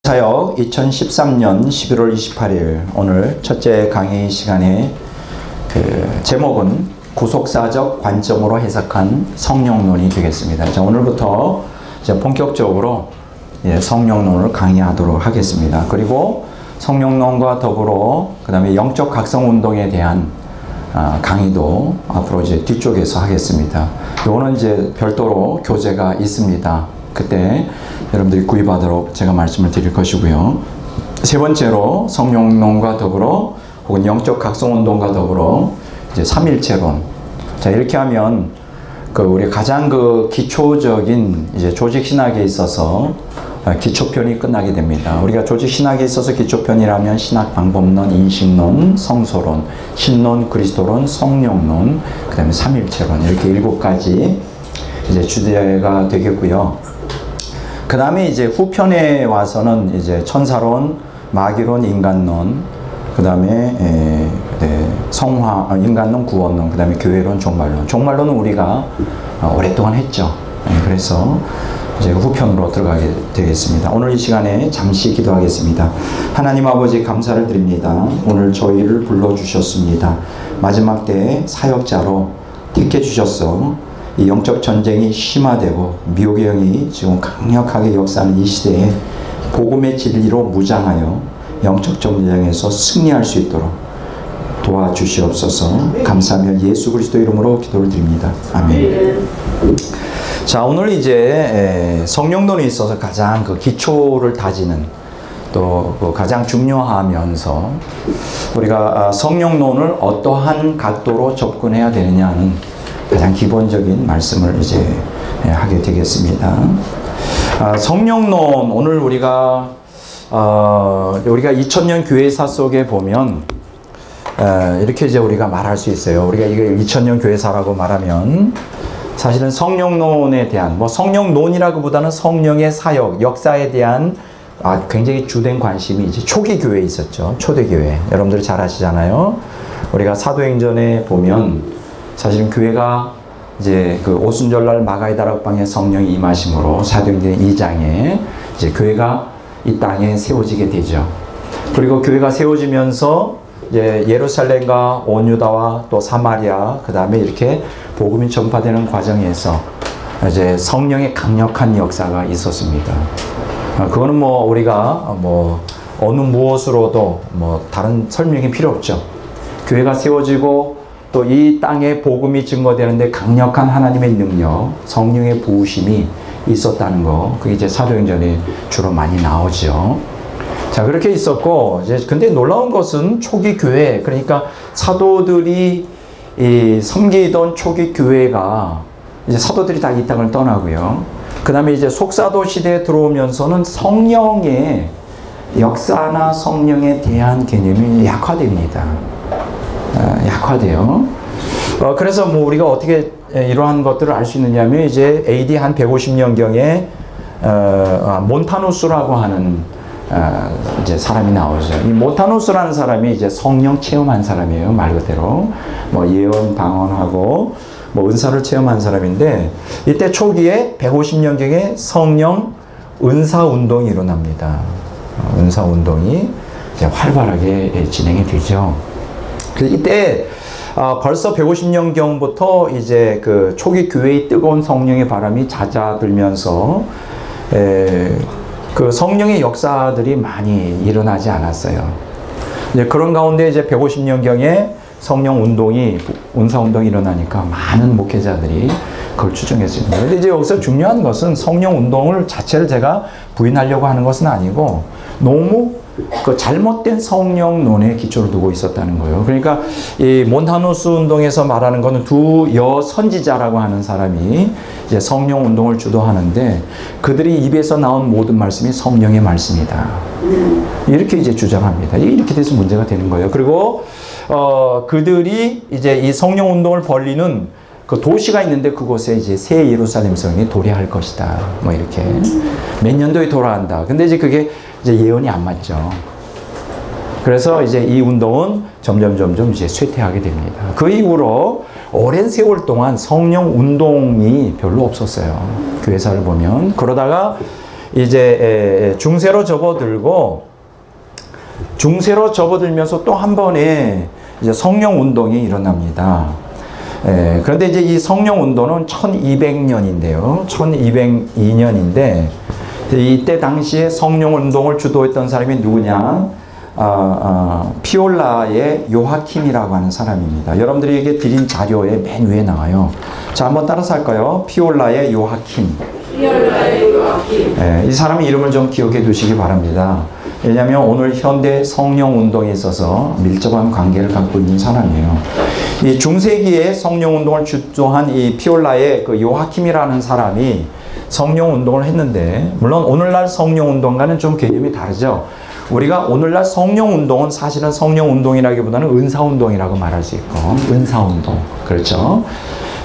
사역 2013년 11월 28일 오늘 첫째 강의 시간에 제목은 구속사적 관점으로 해석한 성령론이 되겠습니다. 자, 오늘부터 이제 본격적으로 성령론을 강의하도록 하겠습니다. 그리고 성령론과 더불어 그 다음에 영적 각성운동에 대한 강의도 앞으로 이제 뒤쪽에서 하겠습니다. 이거는 이제 별도로 교재가 있습니다. 그때 여러분들이 구입하도록 제가 말씀을 드릴 것이고요. 세 번째로 성령론과 더불어 혹은 영적 각성운동과 더불어 이제 삼일체론. 자, 이렇게 하면 우리 가장 기초적인 이제 조직신학에 있어서 기초편이 끝나게 됩니다. 우리가 조직신학에 있어서 기초편이라면 신학방법론, 인식론, 성소론, 신론, 그리스도론, 성령론, 그 다음에 삼일체론 이렇게 7가지 이제 주제가 되겠고요. 그 다음에 이제 후편에 와서는 이제 천사론, 마귀론, 인간론, 그 다음에 성화, 인간론, 구원론, 그 다음에 교회론, 종말론. 종말론은 우리가 오랫동안 했죠. 그래서 이제 후편으로 들어가게 되겠습니다. 오늘 이 시간에 잠시 기도하겠습니다. 하나님 아버지 감사를 드립니다. 오늘 저희를 불러주셨습니다. 마지막 때 사역자로 택해 주셨어. 이 영적 전쟁이 심화되고 미혹의 영이 지금 강력하게 역사하는 이 시대에 복음의 진리로 무장하여 영적 전쟁에서 승리할 수 있도록 도와주시옵소서. 감사하며 예수 그리스도 이름으로 기도를 드립니다. 아멘. 자, 오늘 이제 성령론에 있어서 가장 기초를 다지는 또 가장 중요하면서 우리가 성령론을 어떠한 각도로 접근해야 되느냐는 가장 기본적인 말씀을 이제 하게 되겠습니다. 성령론 오늘 우리가 2000년 교회사 속에 보면 이렇게 이제 우리가 말할 수 있어요. 우리가 이게 2000년 교회사라고 말하면 사실은 성령론에 대한 성령론이라기보다는 성령의 사역, 역사에 대한 굉장히 주된 관심이 이제 초기 교회에 있었죠. 초대교회. 여러분들 잘 아시잖아요. 우리가 사도행전에 보면 사실은 교회가 이제 오순절날 마가의 다락방에 성령이 임하심으로 사도행전 2장에 이제 교회가 이 땅에 세워지게 되죠. 그리고 교회가 세워지면서 이제 예루살렘과 온 유다와 또 사마리아 그 다음에 이렇게 복음이 전파되는 과정에서 이제 성령의 강력한 역사가 있었습니다. 그거는 우리가 어느 무엇으로도 다른 설명이 필요 없죠. 교회가 세워지고 또 이 땅에 복음이 증거되는데 강력한 하나님의 능력, 성령의 부으심이 있었다는 거, 그게 이제 사도행전에 주로 많이 나오죠. 자, 그렇게 있었고, 근데 놀라운 것은 초기 교회, 그러니까 사도들이 섬기던 초기 교회가 이제 사도들이 다 이 땅을 떠나고요. 그 다음에 이제 속사도 시대에 들어오면서는 성령의 역사나 성령에 대한 개념이 약화됩니다. 약화돼요. 그래서 우리가 어떻게 이러한 것들을 알 수 있느냐면 이제 AD 한 150년경에 몬타누스라고 하는 이제 사람이 나오죠. 이 몬타누스라는 사람이 이제 성령 체험한 사람이에요. 말 그대로 예언 방언하고 은사를 체험한 사람인데 이때 초기에 150년경에 성령 은사 운동이 일어납니다. 은사 운동이 이제 활발하게 진행이 되죠. 이때 벌써 150년경부터 이제 초기 교회의 뜨거운 성령의 바람이 잦아들면서 성령의 역사들이 많이 일어나지 않았어요. 이제 그런 가운데 이제 150년경에 성령 운동이, 은사 운동이 일어나니까 많은 목회자들이 그걸 추종했습니다. 근데 이제 여기서 중요한 것은 성령 운동을 자체를 제가 부인하려고 하는 것은 아니고 너무 잘못된 성령론에 기초를 두고 있었다는 거예요. 그러니까 이 몬타누스 운동에서 말하는 것은 두 여선지자라고 하는 사람이 이제 성령 운동을 주도하는데 그들이 입에서 나온 모든 말씀이 성령의 말씀이다. 이렇게 이제 주장합니다. 이렇게 돼서 문제가 되는 거예요. 그리고 그들이 이제 이 성령 운동을 벌리는 도시가 있는데 그곳에 이제 새 예루살렘 성이 도래할 것이다. 이렇게 몇 년도에 돌아간다. 근데 이제 그게 이제 예언이 안 맞죠. 그래서 이제 이 운동은 점점 이제 쇠퇴하게 됩니다. 그 이후로 오랜 세월 동안 성령 운동이 별로 없었어요. 교회사를 보면. 그러다가 이제 중세로 접어들면서 또 한 번의 이제 성령 운동이 일어납니다. 그런데 이제 이 성령 운동은 1200년인데요. 1202년인데 이때 당시에 성령 운동을 주도했던 사람이 누구냐? 피올라의 요하킴이라고 하는 사람입니다. 여러분들에게 드린 자료에 맨 위에 나와요. 자, 한번 따라서 할까요? 피올라의 요하킴. 이 사람의 이름을 좀 기억해 두시기 바랍니다. 왜냐하면 오늘 현대 성령 운동에 있어서 밀접한 관계를 갖고 있는 사람이에요. 이 중세기에 성령 운동을 주도한 이 피올라의 그 요하킴이라는 사람이 성령 운동을 했는데, 물론 오늘날 성령 운동과는 좀 개념이 다르죠. 우리가 오늘날 성령 운동은 사실은 성령 운동이라기보다는 은사 운동이라고 말할 수 있고, 은사 운동. 그렇죠?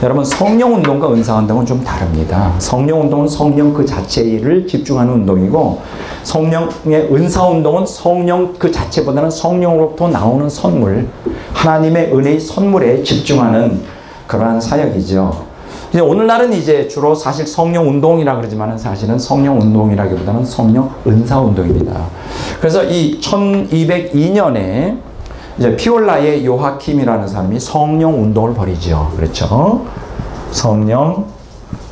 여러분, 성령 운동과 은사 운동은 좀 다릅니다. 성령 운동은 성령 그 자체를 집중하는 운동이고, 성령의 은사 운동은 성령 그 자체보다는 성령으로부터 나오는 선물, 하나님의 은혜의 선물에 집중하는 그러한 사역이죠. 이제 오늘날은 이제 주로 사실 성령 운동이라 그러지만은 사실은 성령 운동이라기보다는 성령 은사 운동입니다. 그래서 이 1202년에 이제 피올라의 요하킴이라는 사람이 성령 운동을 벌이죠. 그렇죠? 성령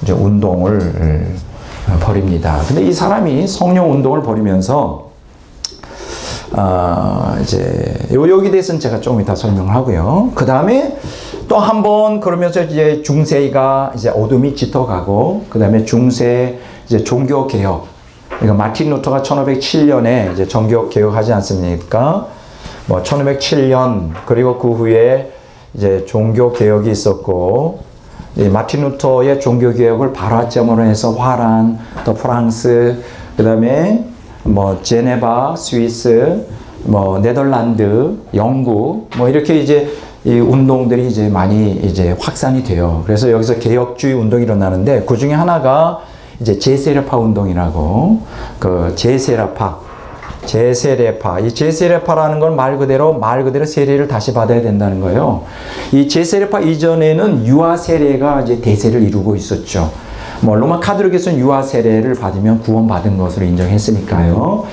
이제 운동을 벌입니다. 근데 이 사람이 성령 운동을 벌이면서 이제 여기 대해서는 제가 조금 이따 설명을 하고요. 그 다음에 또 한 번 그러면서 이제 중세가 이제 어둠이 짙어가고, 그 다음에 중세 이제 종교 개혁. 그러니까 마틴 루터가 1507년에 이제 종교 개혁하지 않습니까? 뭐 1507년 그리고 그 후에 이제 종교 개혁이 있었고, 마틴 루터의 종교 개혁을 발화점으로 해서 화란, 또 프랑스, 그 다음에 뭐 제네바, 스위스, 뭐 네덜란드, 영국, 뭐 이렇게 이제 이 운동들이 이제 많이 이제 확산이 돼요. 그래서 여기서 개혁주의 운동이 일어나는데, 그 중에 하나가 이제 제세례파 운동이라고, 그 제세례파, 이 제세례파라는 건 말 그대로 세례를 다시 받아야 된다는 거예요. 이 제세례파 이전에는 유아 세례가 이제 대세를 이루고 있었죠. 뭐 로마 카톨릭에서는 유아 세례를 받으면 구원받은 것으로 인정했으니까요.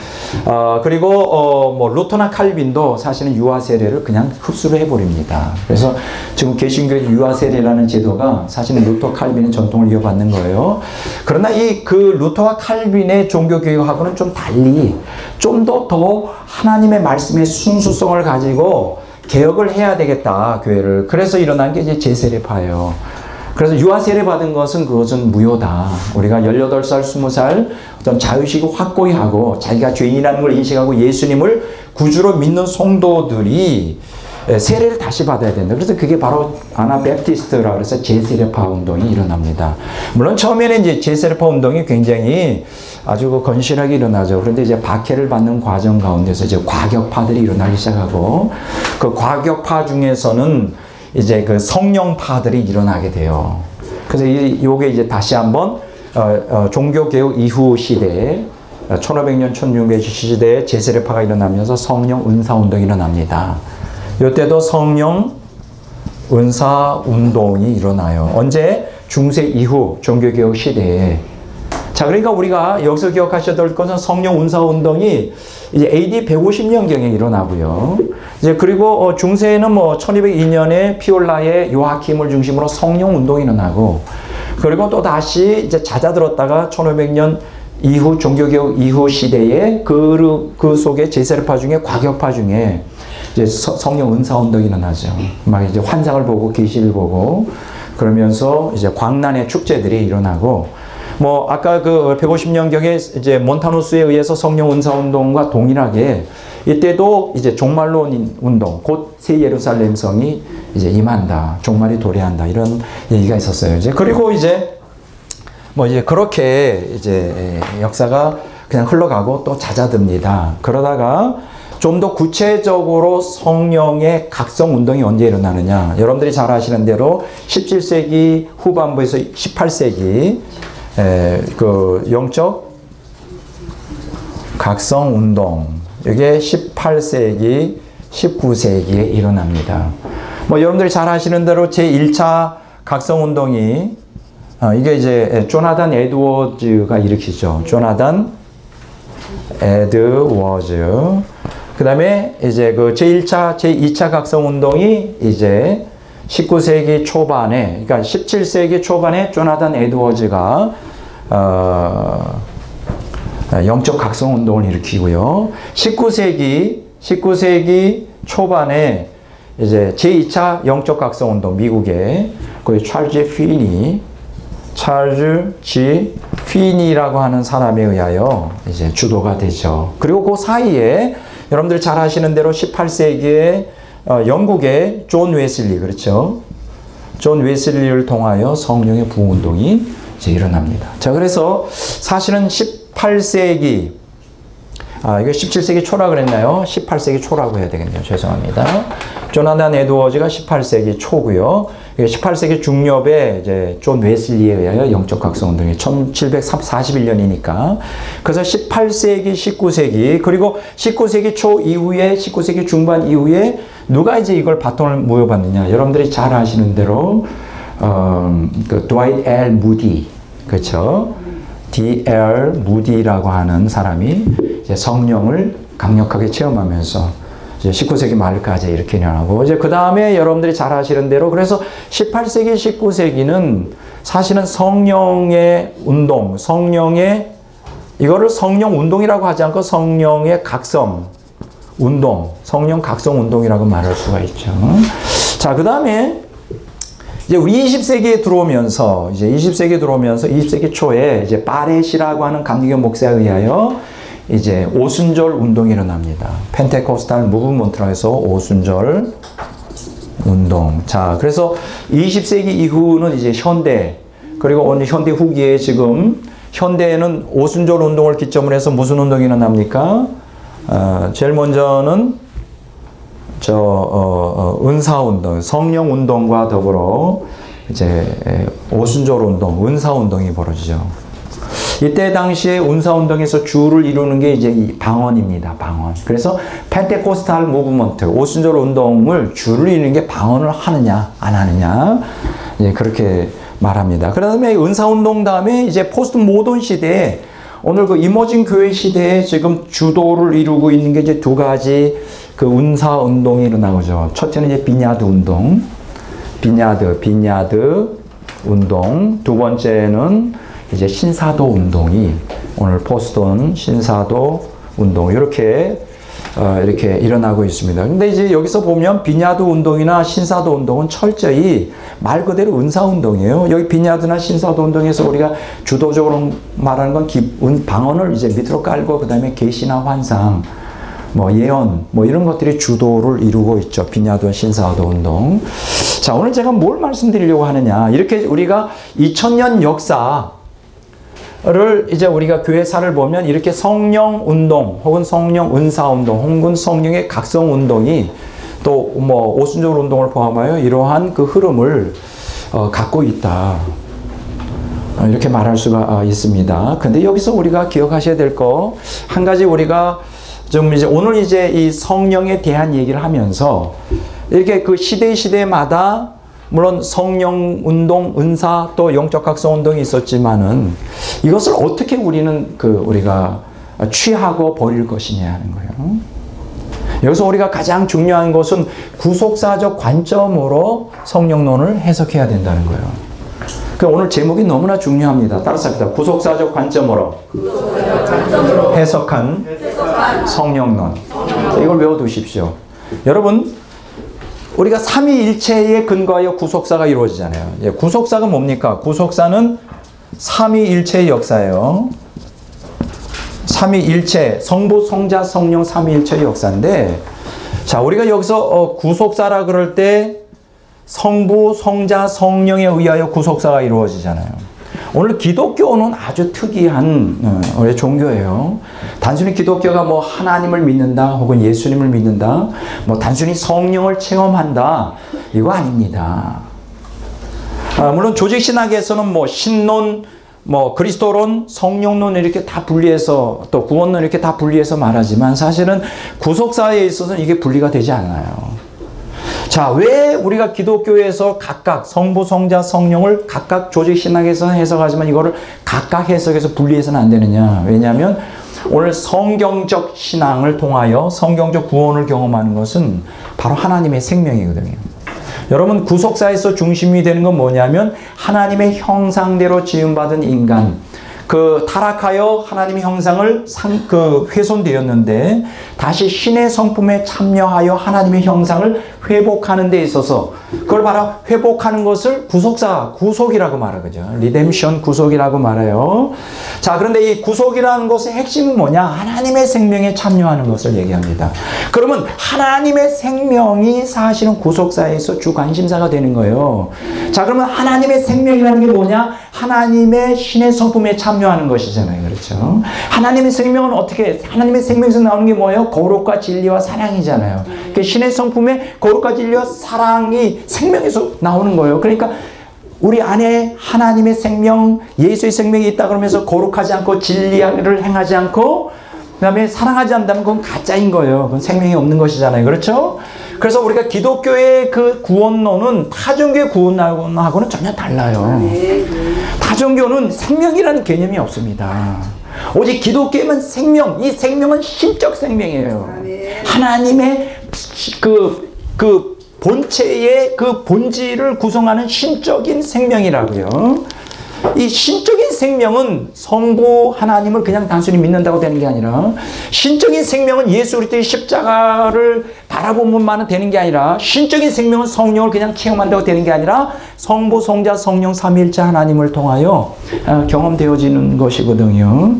그리고 뭐 루터나 칼빈도 사실은 유아 세례를 그냥 흡수를 해버립니다. 그래서 지금 개신교의 유아 세례라는 제도가 사실은 루터 칼빈의 전통을 이어받는 거예요. 그러나 그 루터와 칼빈의 종교 교육하고는 좀 달리 좀 더 하나님의 말씀의 순수성을 가지고 개혁을 해야 되겠다, 교회를. 그래서 일어난 게 이제 제세례파예요. 그래서 유아 세례 받은 것은 그것은 무효다. 우리가 18살, 20살 어떤 자유식을 확고히 하고 자기가 죄인이라는 걸 인식하고 예수님을 구주로 믿는 성도들이 세례를 다시 받아야 된다. 그래서 그게 바로 아나베프티스트라 그래서 제세례파 운동이 일어납니다. 물론 처음에는 이제 제세례파 운동이 굉장히 아주 건실하게 일어나죠. 그런데 이제 박해를 받는 과정 가운데서 이제 과격파들이 일어나기 시작하고, 그 과격파 중에서는 이제 그 성령파들이 일어나게 돼요. 그래서 요게 이제 다시 한번 종교개혁 이후 시대에 1500년 1600년 시대에 제세례파가 일어나면서 성령 은사 운동이 일어납니다. 이때도 성령 은사 운동이 일어나요. 언제? 중세 이후 종교개혁 시대에. 자, 그러니까 우리가 여기서 기억하셔야 될 것은 성령 은사 운동이 이제 AD 150년경에 일어나고요. 이제 그리고 중세에는 뭐 1202년에 피올라의 요하킴을 중심으로 성령 운동이 일어나고, 그리고 또 다시 이제 잦아들었다가 1500년 이후 종교개혁 이후 시대에 그 속에 제세례파 중에 과격파 중에 이제 성령 은사 운동이 일어나죠. 막 이제 환상을 보고 계시를 보고 그러면서 이제 광란의 축제들이 일어나고, 뭐 아까 그 150년경에 이제 몬타누스에 의해서 성령 은사 운동과 동일하게 이때도 이제 종말론 운동, 곧 새 예루살렘 성이 이제 임한다, 종말이 도래한다, 이런 얘기가 있었어요. 이제 그리고 이제 뭐 이제 그렇게 이제 역사가 그냥 흘러가고 또 잦아듭니다. 그러다가 좀 더 구체적으로 성령의 각성 운동이 언제 일어나느냐? 여러분들이 잘 아시는 대로 17세기 후반부에서 18세기 그 영적 각성 운동, 이게 18세기, 19세기에 일어납니다. 뭐 여러분들이 잘 아시는 대로 제1차 각성 운동이 이게 이제 조나단 에드워즈가 일으키죠. 조나단 에드워즈. 그 다음에 이제 그 제1차, 제2차 각성운동이 이제 19세기 초반에, 그러니까 17세기 초반에 조나단 에드워즈가, 영적 각성운동을 일으키고요. 19세기 초반에 이제 제2차 영적 각성운동, 미국의 그 찰즈 G. 피니라고 하는 사람에 의하여 이제 주도가 되죠. 그리고 그 사이에 여러분들 잘 아시는 대로 18세기에 영국의 존 웨슬리, 그렇죠? 존 웨슬리를 통하여 성령의 부흥운동이 이제 일어납니다. 자, 그래서 사실은 18세기, 이거 17세기 초라 그랬나요? 18세기 초라고 해야 되겠네요. 죄송합니다. 조나단 에드워즈가 18세기 초고요. 18세기 중엽에 이제 존 웨슬리에 의하여 영적 각성운동이 1741년이니까. 그래서 18세기, 19세기, 그리고 19세기 초 이후에, 19세기 중반 이후에 누가 이제 이걸 바톤을 무효받느냐. 여러분들이 잘 아시는 대로, 그 드와이트 L. 무디, 그렇죠? D.L. 무디라고 하는 사람이 이제 성령을 강력하게 체험하면서 이제 19세기 말까지 이렇게 일어나고, 이제 그 다음에 여러분들이 잘 아시는 대로, 그래서 18세기, 19세기는 사실은 성령의 운동, 이거를 성령 운동이라고 하지 않고 성령의 각성 운동, 성령 각성 운동이라고 말할 수가 있죠. 자, 그 다음에 이제 우리 20세기에 들어오면서, 20세기 초에 이제 바렛이라고 하는 감리교 목사에 의하여 이제 오순절 운동이 일어납니다. 펜테코스탈 무브먼트라고 해서 오순절 운동. 자, 그래서 20세기 이후는 이제 현대, 그리고 오늘 현대 후기에 지금 현대에는 오순절 운동을 기점으로 해서 무슨 운동이 일어납니까? 제일 먼저는 은사 운동, 성령 운동과 더불어 이제 오순절 운동, 은사 운동이 벌어지죠. 이때 당시에 은사운동에서 주를 이루는 게 이제 이 방언입니다. 방언. 그래서 펜테코스탈 무브먼트, 오순절 운동을 주를 이루는 게 방언을 하느냐, 안 하느냐. 예, 그렇게 말합니다. 그 다음에 은사운동 다음에 이제 포스트 모던 시대에 오늘 그 이머징 교회 시대에 지금 주도를 이루고 있는 게 이제 두 가지 그 은사운동이 일어나죠. 첫째는 이제 비냐드 운동. 비냐드 운동. 두 번째는 이제 신사도 운동이 오늘 포스톤 신사도 운동 이렇게 일어나고 있습니다. 근데 이제 여기서 보면 비냐드 운동이나 신사도 운동은 철저히 말 그대로 은사 운동이에요. 여기 비냐드나 신사도 운동에서 우리가 주도적으로 말하는 건 방언을 이제 밑으로 깔고 그다음에 계시나 환상, 뭐 예언, 뭐 이런 것들이 주도를 이루고 있죠. 비냐드 신사도 운동. 자, 오늘 제가 뭘 말씀드리려고 하느냐. 이렇게 우리가 2000년 역사 를 이제 우리가 교회사를 보면 이렇게 성령 운동 혹은 성령 은사 운동 혹은 성령의 각성 운동이 또 뭐 오순절 운동을 포함하여 이러한 그 흐름을 갖고 있다. 이렇게 말할 수가 있습니다. 근데 여기서 우리가 기억하셔야 될 거 한 가지 우리가 좀 이제 오늘 이제 이 성령에 대한 얘기를 하면서 이렇게 그 시대마다 물론 성령 운동, 은사 또 영적 각성 운동이 있었지만은 이것을 어떻게 우리가 취하고 버릴 것이냐 하는 거예요. 여기서 우리가 가장 중요한 것은 구속사적 관점으로 성령론을 해석해야 된다는 거예요. 오늘 제목이 너무나 중요합니다. 따라서 합니다. 구속사적 관점으로 해석한 성령론. 이걸 외워두십시오. 여러분, 우리가 삼위일체에 근거하여 구속사가 이루어지잖아요. 구속사가 뭡니까? 구속사는 삼위일체의 역사예요. 삼위일체, 성부, 성자, 성령 삼위일체의 역사인데, 자, 우리가 여기서 구속사라 그럴 때 성부, 성자, 성령에 의하여 구속사가 이루어지잖아요. 오늘 기독교는 아주 특이한 우리 종교예요. 단순히 기독교가 뭐 하나님을 믿는다 혹은 예수님을 믿는다, 뭐 단순히 성령을 체험한다, 이거 아닙니다. 물론 조직신학에서는 뭐 신론, 뭐 그리스도론, 성령론 이렇게 다 분리해서, 또 구원론 이렇게 다 분리해서 말하지만 사실은 구속사에 있어서는 이게 분리가 되지 않아요. 자, 왜 우리가 기독교에서 각각 성부, 성자, 성령을 각각 조직신학에서 해석하지만 이거를 각각 해석해서 분리해서는 안 되느냐? 왜냐하면 오늘 성경적 신앙을 통하여 성경적 구원을 경험하는 것은 바로 하나님의 생명이거든요. 여러분, 구속사에서 중심이 되는 건 뭐냐면 하나님의 형상대로 지음받은 인간, 그 타락하여 하나님의 형상을 훼손되었는데 다시 신의 성품에 참여하여 하나님의 형상을 회복하는 데 있어서 그걸 바로 회복하는 것을 구속이라고 말하죠. 리뎀션, 구속이라고 말해요. 자, 그런데 이 구속이라는 것의 핵심은 뭐냐? 하나님의 생명에 참여하는 것을 얘기합니다. 그러면 하나님의 생명이 사실은 구속사에서 주관심사가 되는 거예요. 자, 그러면 하나님의 생명이라는 게 뭐냐? 하나님의 신의 성품에 참여하는 것이잖아요. 그렇죠? 하나님의 생명은 어떻게, 하나님의 생명에서 나오는 게 뭐예요? 거룩과 진리와 사랑이잖아요. 그 신의 성품에 거룩과 진리와 사랑이 생명에서 나오는 거예요. 그러니까 우리 안에 하나님의 생명, 예수의 생명이 있다 그러면서 거룩하지 않고 진리를 행하지 않고 그 다음에 사랑하지 않는다면 그건 가짜인 거예요. 그건 생명이 없는 것이잖아요. 그렇죠? 그래서 우리가 기독교의 그 구원론은 타종교의 구원론하고는 전혀 달라요. 타종교는 생명이라는 개념이 없습니다. 오직 기독교에만 생명, 이 생명은 신적 생명이에요. 하나님의 그 본체의 그 본질을 구성하는 신적인 생명이라고요. 이 신적인 생명은 성부 하나님을 그냥 단순히 믿는다고 되는 게 아니라 신적인 생명은 예수 그리스도의 십자가를 바라보면만 되는 게 아니라 신적인 생명은 성령을 그냥 체험한다고 되는 게 아니라 성부, 성자, 성령 삼위일체 하나님을 통하여 경험되어지는 것이거든요.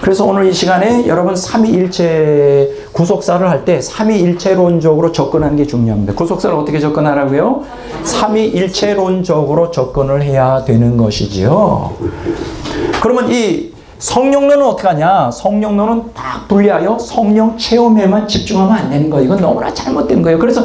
그래서 오늘 이 시간에 여러분 삼위일체 구속사를 할 때 삼위일체론적으로 접근하는 게 중요합니다. 구속사를 어떻게 접근하라고요? 삼위일체론적으로 접근을 해야 되는 것이지요. 그러면 이 성령론은 어떻게 하냐? 성령론은 딱 분리하여 성령 체험에만 집중하면 안 되는 거예요. 이건 너무나 잘못된 거예요. 그래서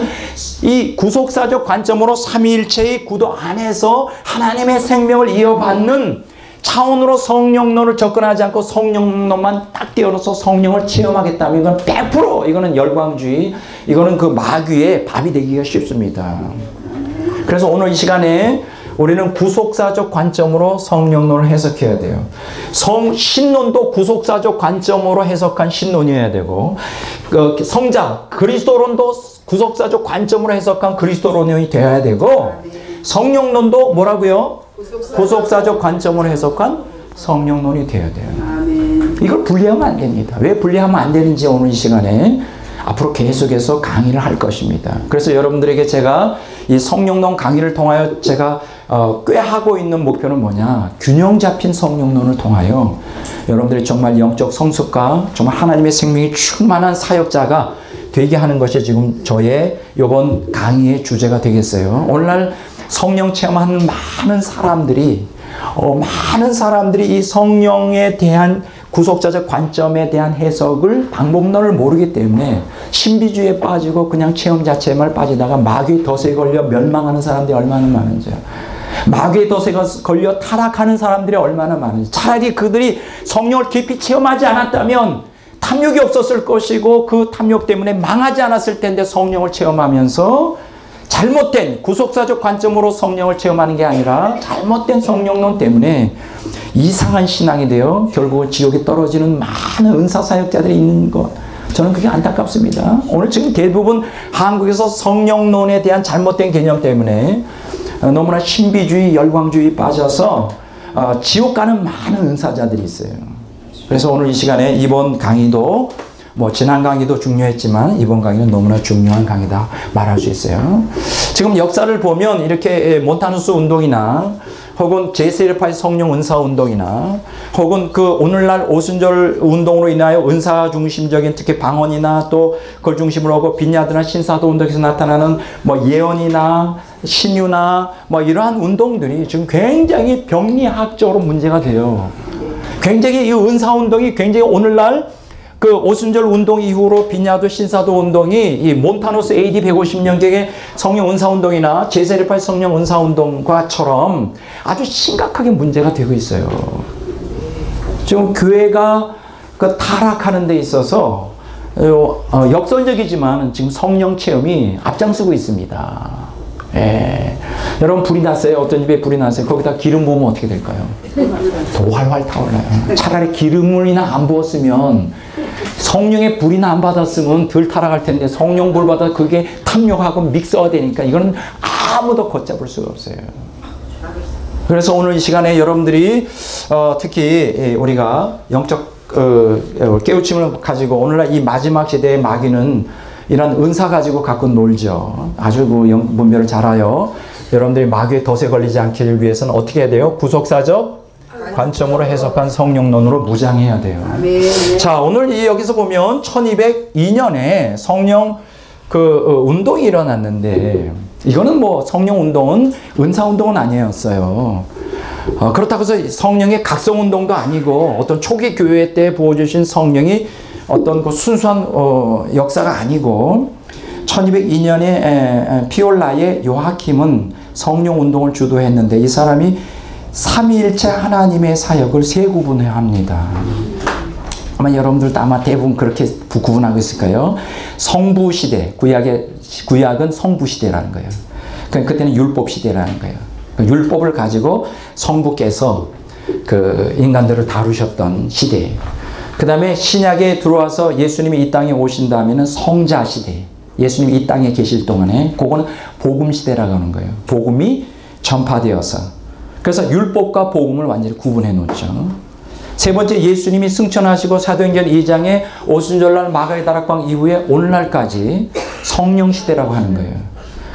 이 구속사적 관점으로 삼위일체의 구도 안에서 하나님의 생명을 이어받는 차원으로 성령론을 접근하지 않고 성령론만 딱 띄워놓아서 성령을 체험하겠다면 이건 100% 이거는 열광주의, 이거는 그 마귀의 밥이 되기가 쉽습니다. 그래서 오늘 이 시간에 우리는 구속사적 관점으로 성령론을 해석해야 돼요. 신론도 구속사적 관점으로 해석한 신론이어야 되고, 성자, 그리스도론도 구속사적 관점으로 해석한 그리스도론이 되어야 되고, 성령론도 뭐라고요? 구속사적 관점으로 해석한 성령론이 되어야 돼요. 이걸 분리하면 안 됩니다. 왜 분리하면 안 되는지 오늘 이 시간에 앞으로 계속해서 강의를 할 것입니다. 그래서 여러분들에게 제가 이 성령론 강의를 통하여 제가 꽤 하고 있는 목표는 뭐냐? 균형 잡힌 성령론을 통하여 여러분들이 정말 영적 성숙과 정말 하나님의 생명이 충만한 사역자가 되게 하는 것이 지금 저의 이번 강의의 주제가 되겠어요. 오늘날 성령 체험하는 많은 사람들이 이 성령에 대한 구속자적 관점에 대한 해석을 방법론을 모르기 때문에 신비주의에 빠지고 그냥 체험 자체에만 빠지다가 마귀의 덫에 걸려 멸망하는 사람들이 얼마나 많은지, 마귀의 덫에 걸려 타락하는 사람들이 얼마나 많은지, 차라리 그들이 성령을 깊이 체험하지 않았다면 탐욕이 없었을 것이고 그 탐욕 때문에 망하지 않았을 텐데 성령을 체험하면서 잘못된 구속사적 관점으로 성령을 체험하는 게 아니라 잘못된 성령론 때문에 이상한 신앙이 되어 결국은 지옥에 떨어지는 많은 은사사역자들이 있는 것, 저는 그게 안타깝습니다. 오늘 지금 대부분 한국에서 성령론에 대한 잘못된 개념 때문에 너무나 신비주의, 열광주의 빠져서 지옥 가는 많은 은사자들이 있어요. 그래서 오늘 이 시간에 이번 강의도 지난 강의도 중요했지만 이번 강의는 너무나 중요한 강의다 말할 수 있어요. 지금 역사를 보면 이렇게 몬타누스 운동이나 혹은 제318 성령 은사 운동이나 혹은 그 오늘날 오순절 운동으로 인하여 은사 중심적인 특히 방언이나 또 그걸 중심으로 하고 빈야드나 신사도 운동에서 나타나는 예언이나 신유나 이러한 운동들이 지금 굉장히 병리학적으로 문제가 돼요. 굉장히 이 은사 운동이 굉장히 오늘날 그 오순절 운동 이후로 빈야드 신사도 운동이 이 몬타누스 AD 150년경의 성령 은사 운동이나 제318 성령 은사 운동과처럼 아주 심각하게 문제가 되고 있어요. 지금 교회가 그 타락하는 데 있어서 역설적이지만 지금 성령 체험이 앞장서고 있습니다. 예. 여러분 불이 났어요. 어떤 집에 불이 났어요. 거기다 기름 부으면 어떻게 될까요? 더 활활 타올라요. 차라리 기름을이나 안 부었으면 성령의 불이나 안 받았으면 덜 타락할 텐데 성령 불 받아 그게 탐욕하고 믹서가 되니까 이거는 아무도 걷잡을 수가 없어요. 그래서 오늘 이 시간에 여러분들이 특히 우리가 영적 깨우침을 가지고 오늘날 이 마지막 시대의 마귀는 이런 은사 가지고 갖고 놀죠. 아주 그 분별을 잘하여 여러분들이 마귀의 덫에 걸리지 않기를 위해서는 어떻게 해야 돼요? 구속사적 관점으로 해석한 성령론으로 무장해야 돼요. 자, 오늘 여기서 보면 1202년에 성령 운동이 일어났는데 이거는 뭐 성령 운동은 은사 운동은 아니었어요. 그렇다고 해서 성령의 각성 운동도 아니고 어떤 초기 교회 때 부어주신 성령이 어떤 그 순수한 역사가 아니고 1202년에 피올라의 요하킴은 성령 운동을 주도했는데 이 사람이 삼위일체 하나님의 사역을 세 구분합니다. 아마 여러분들도 아마 대부분 그렇게 구분하고 있을까요? 성부 시대, 구약은 성부 시대라는 거예요. 그러니까 그때는 율법 시대라는 거예요. 율법을 가지고 성부께서 그 인간들을 다루셨던 시대. 그 다음에 신약에 들어와서 예수님이 이 땅에 오신 다음에는 성자 시대. 예수님이 이 땅에 계실 동안에 그거는 복음 시대라고 하는 거예요. 복음이 전파되어서. 그래서 율법과 복음을 완전히 구분해 놓죠. 세 번째, 예수님이 승천하시고 사도행전 2장에 오순절날 마가의 다락방 이후에 오늘날까지 성령 시대라고 하는 거예요.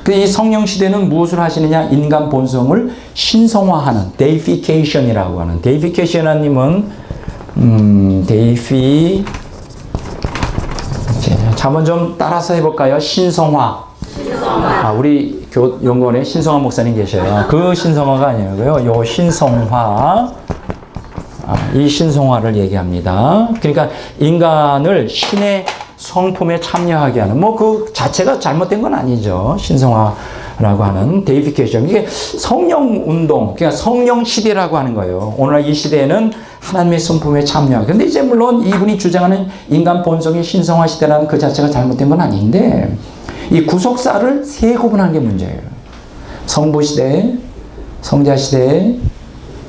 이 성령 시대는 무엇을 하시느냐? 인간 본성을 신성화하는 데이피케이션이라고 하는. 데이피케이션님은 자, 한번 좀 따라서 해볼까요? 신성화. 우리 연구원에 신성화 목사님 계셔요. 그 신성화가 아니고요. 요 신성화. 이 신성화를 얘기합니다. 그러니까 인간을 신의 성품에 참여하게 하는, 뭐 그 자체가 잘못된 건 아니죠. 신성화라고 하는 데이피케이션. 이게 성령 운동, 그러니까 성령 시대라고 하는 거예요. 오늘날 이 시대에는 하나님의 성품에 참여하고. 근데 이제 물론 이분이 주장하는 인간 본성의 신성화 시대라는 그 자체가 잘못된 건 아닌데, 이 구속사를 세 구분하는 게 문제예요. 성부 시대, 성자 시대,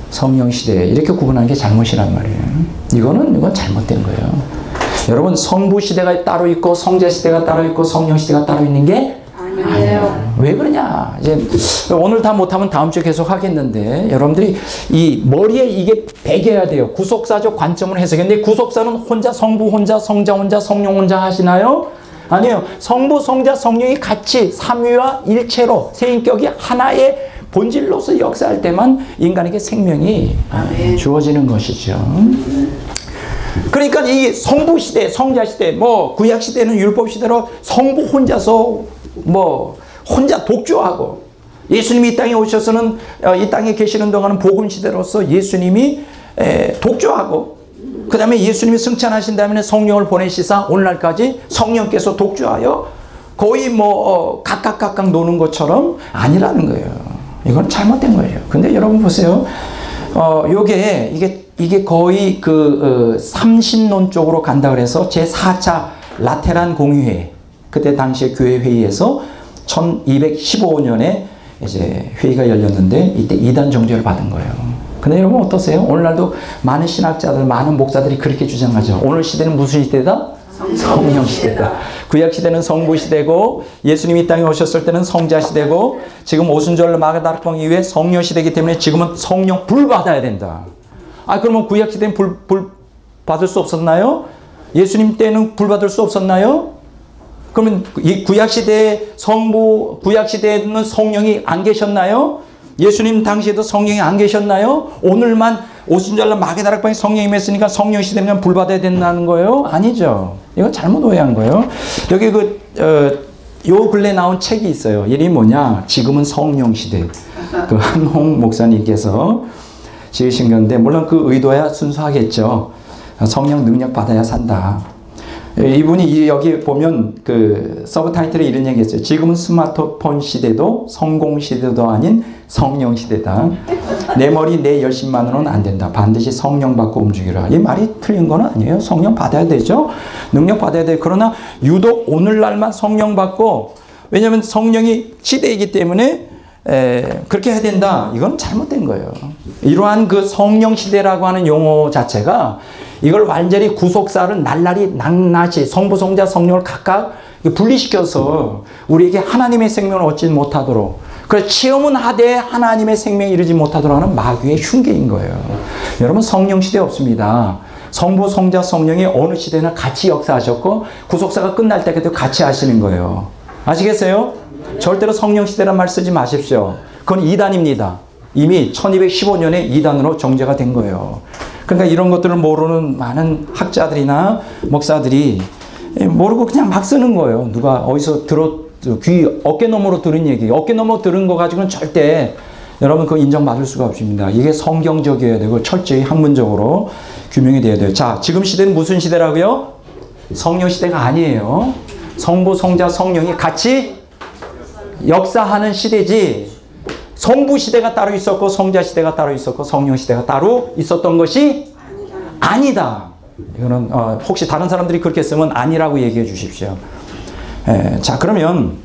성령 시대, 이렇게 구분하는 게 잘못이란 말이에요. 이건 잘못된 거예요. 여러분, 성부 시대가 따로 있고 성자 시대가 따로 있고 성령 시대가 따로 있는 게 아니에요. 왜 그러냐? 이제 오늘 다 못하면 다음 주에 계속 하겠는데, 여러분들이 이 머리에 이게 배겨야 돼요. 구속사적 관점을 해석했는데, 구속사는 혼자, 성부 혼자, 성자 혼자, 성령 혼자 하시나요? 아니에요. 성부, 성자, 성령이 같이 삼위와 일체로 세 인격이 하나의 본질로서 역사할 때만 인간에게 생명이 주어지는 것이죠. 그러니까 이 성부 시대, 성자 시대, 뭐 구약 시대는 율법 시대로 성부 혼자서 뭐 혼자 독주하고, 예수님이 이 땅에 오셔서는 이 땅에 계시는 동안은 복음 시대로서 예수님이 독주하고, 그 다음에 예수님이 승천하신 다음에 성령을 보내시사 오늘날까지 성령께서 독주하여 거의 뭐 각각 노는 것처럼 아니라는 거예요. 이건 잘못된 거예요. 근데 여러분 보세요. 이게 거의 삼신론 쪽으로 간다 그래서 제4차 라테란 공의회, 그때 당시에 교회 회의에서 1215년에 이제 회의가 열렸는데 이때 이단 정죄를 받은 거예요. 근데 여러분 어떠세요? 오늘날도 많은 신학자들, 많은 목사들이 그렇게 주장하죠. 오늘 시대는 무슨 시대다? 성령 시대다. 구약 시대는 성부 시대고, 예수님이 이 땅에 오셨을 때는 성자 시대고, 지금 오순절 마가다락방 이후에 성령 시대이기 때문에 지금은 성령 불 받아야 된다. 그러면 구약 시대는 불 받을 수 없었나요? 예수님 때는 불 받을 수 없었나요? 그러면 이 구약 시대에 구약 시대에는 성령이 안 계셨나요? 예수님 당시에도 성령이 안 계셨나요? 오늘만 오순절날 마가다락방에 성령이 임했으니까 성령 시대면 불 받아야 된다는 거예요? 아니죠. 이거 잘못 오해한 거예요. 여기 요 근래 나온 책이 있어요. 이름이 뭐냐? 지금은 성령 시대. 한홍 목사님께서 지으신 건데, 물론 그 의도야 순수하겠죠. 성령 능력 받아야 산다. 이분이 여기 보면 서브타이틀에 이런 얘기 했어요. 지금은 스마트폰 시대도 성공 시대도 아닌 성령 시대다. 내 머리 내 열심만으로는 안 된다. 반드시 성령 받고 움직이라. 이 말이 틀린 건 아니에요. 성령 받아야 되죠. 능력 받아야 돼요. 그러나 유독 오늘날만 성령 받고, 왜냐하면 성령이 시대이기 때문에 그렇게 해야 된다. 이건 잘못된 거예요. 이러한 그 성령 시대라고 하는 용어 자체가 이걸 완전히 구속사를 날라리 낱낱이 성부, 성자, 성령을 각각 분리시켜서 우리에게 하나님의 생명을 얻지 못하도록, 그래서 체험은 하되 하나님의 생명에 이르지 못하도록 하는 마귀의 흉계인 거예요. 여러분, 성령 시대 없습니다. 성부, 성자, 성령이 어느 시대나 같이 역사하셨고 구속사가 끝날 때까지 같이 하시는 거예요. 아시겠어요? 절대로 성령 시대란 말 쓰지 마십시오. 그건 이단입니다. 이미 1215년에 이단으로 정죄가 된 거예요. 그러니까 이런 것들을 모르는 많은 학자들이나 목사들이 모르고 그냥 막 쓰는 거예요. 누가 어디서 어깨 너머로 들은 얘기, 어깨 너머로 들은 거 가지고는 절대 여러분 그거 인정받을 수가 없습니다. 이게 성경적이어야 되고 철저히 학문적으로 규명이 돼야 돼요. 자, 지금 시대는 무슨 시대라고요? 성령 시대가 아니에요. 성부, 성자, 성령이 같이 역사하는 시대지, 성부 시대가 따로 있었고 성자 시대가 따로 있었고 성령 시대가 따로 있었던 것이 아니다. 이거는 혹시 다른 사람들이 그렇게 쓰면 아니라고 얘기해 주십시오. 자, 그러면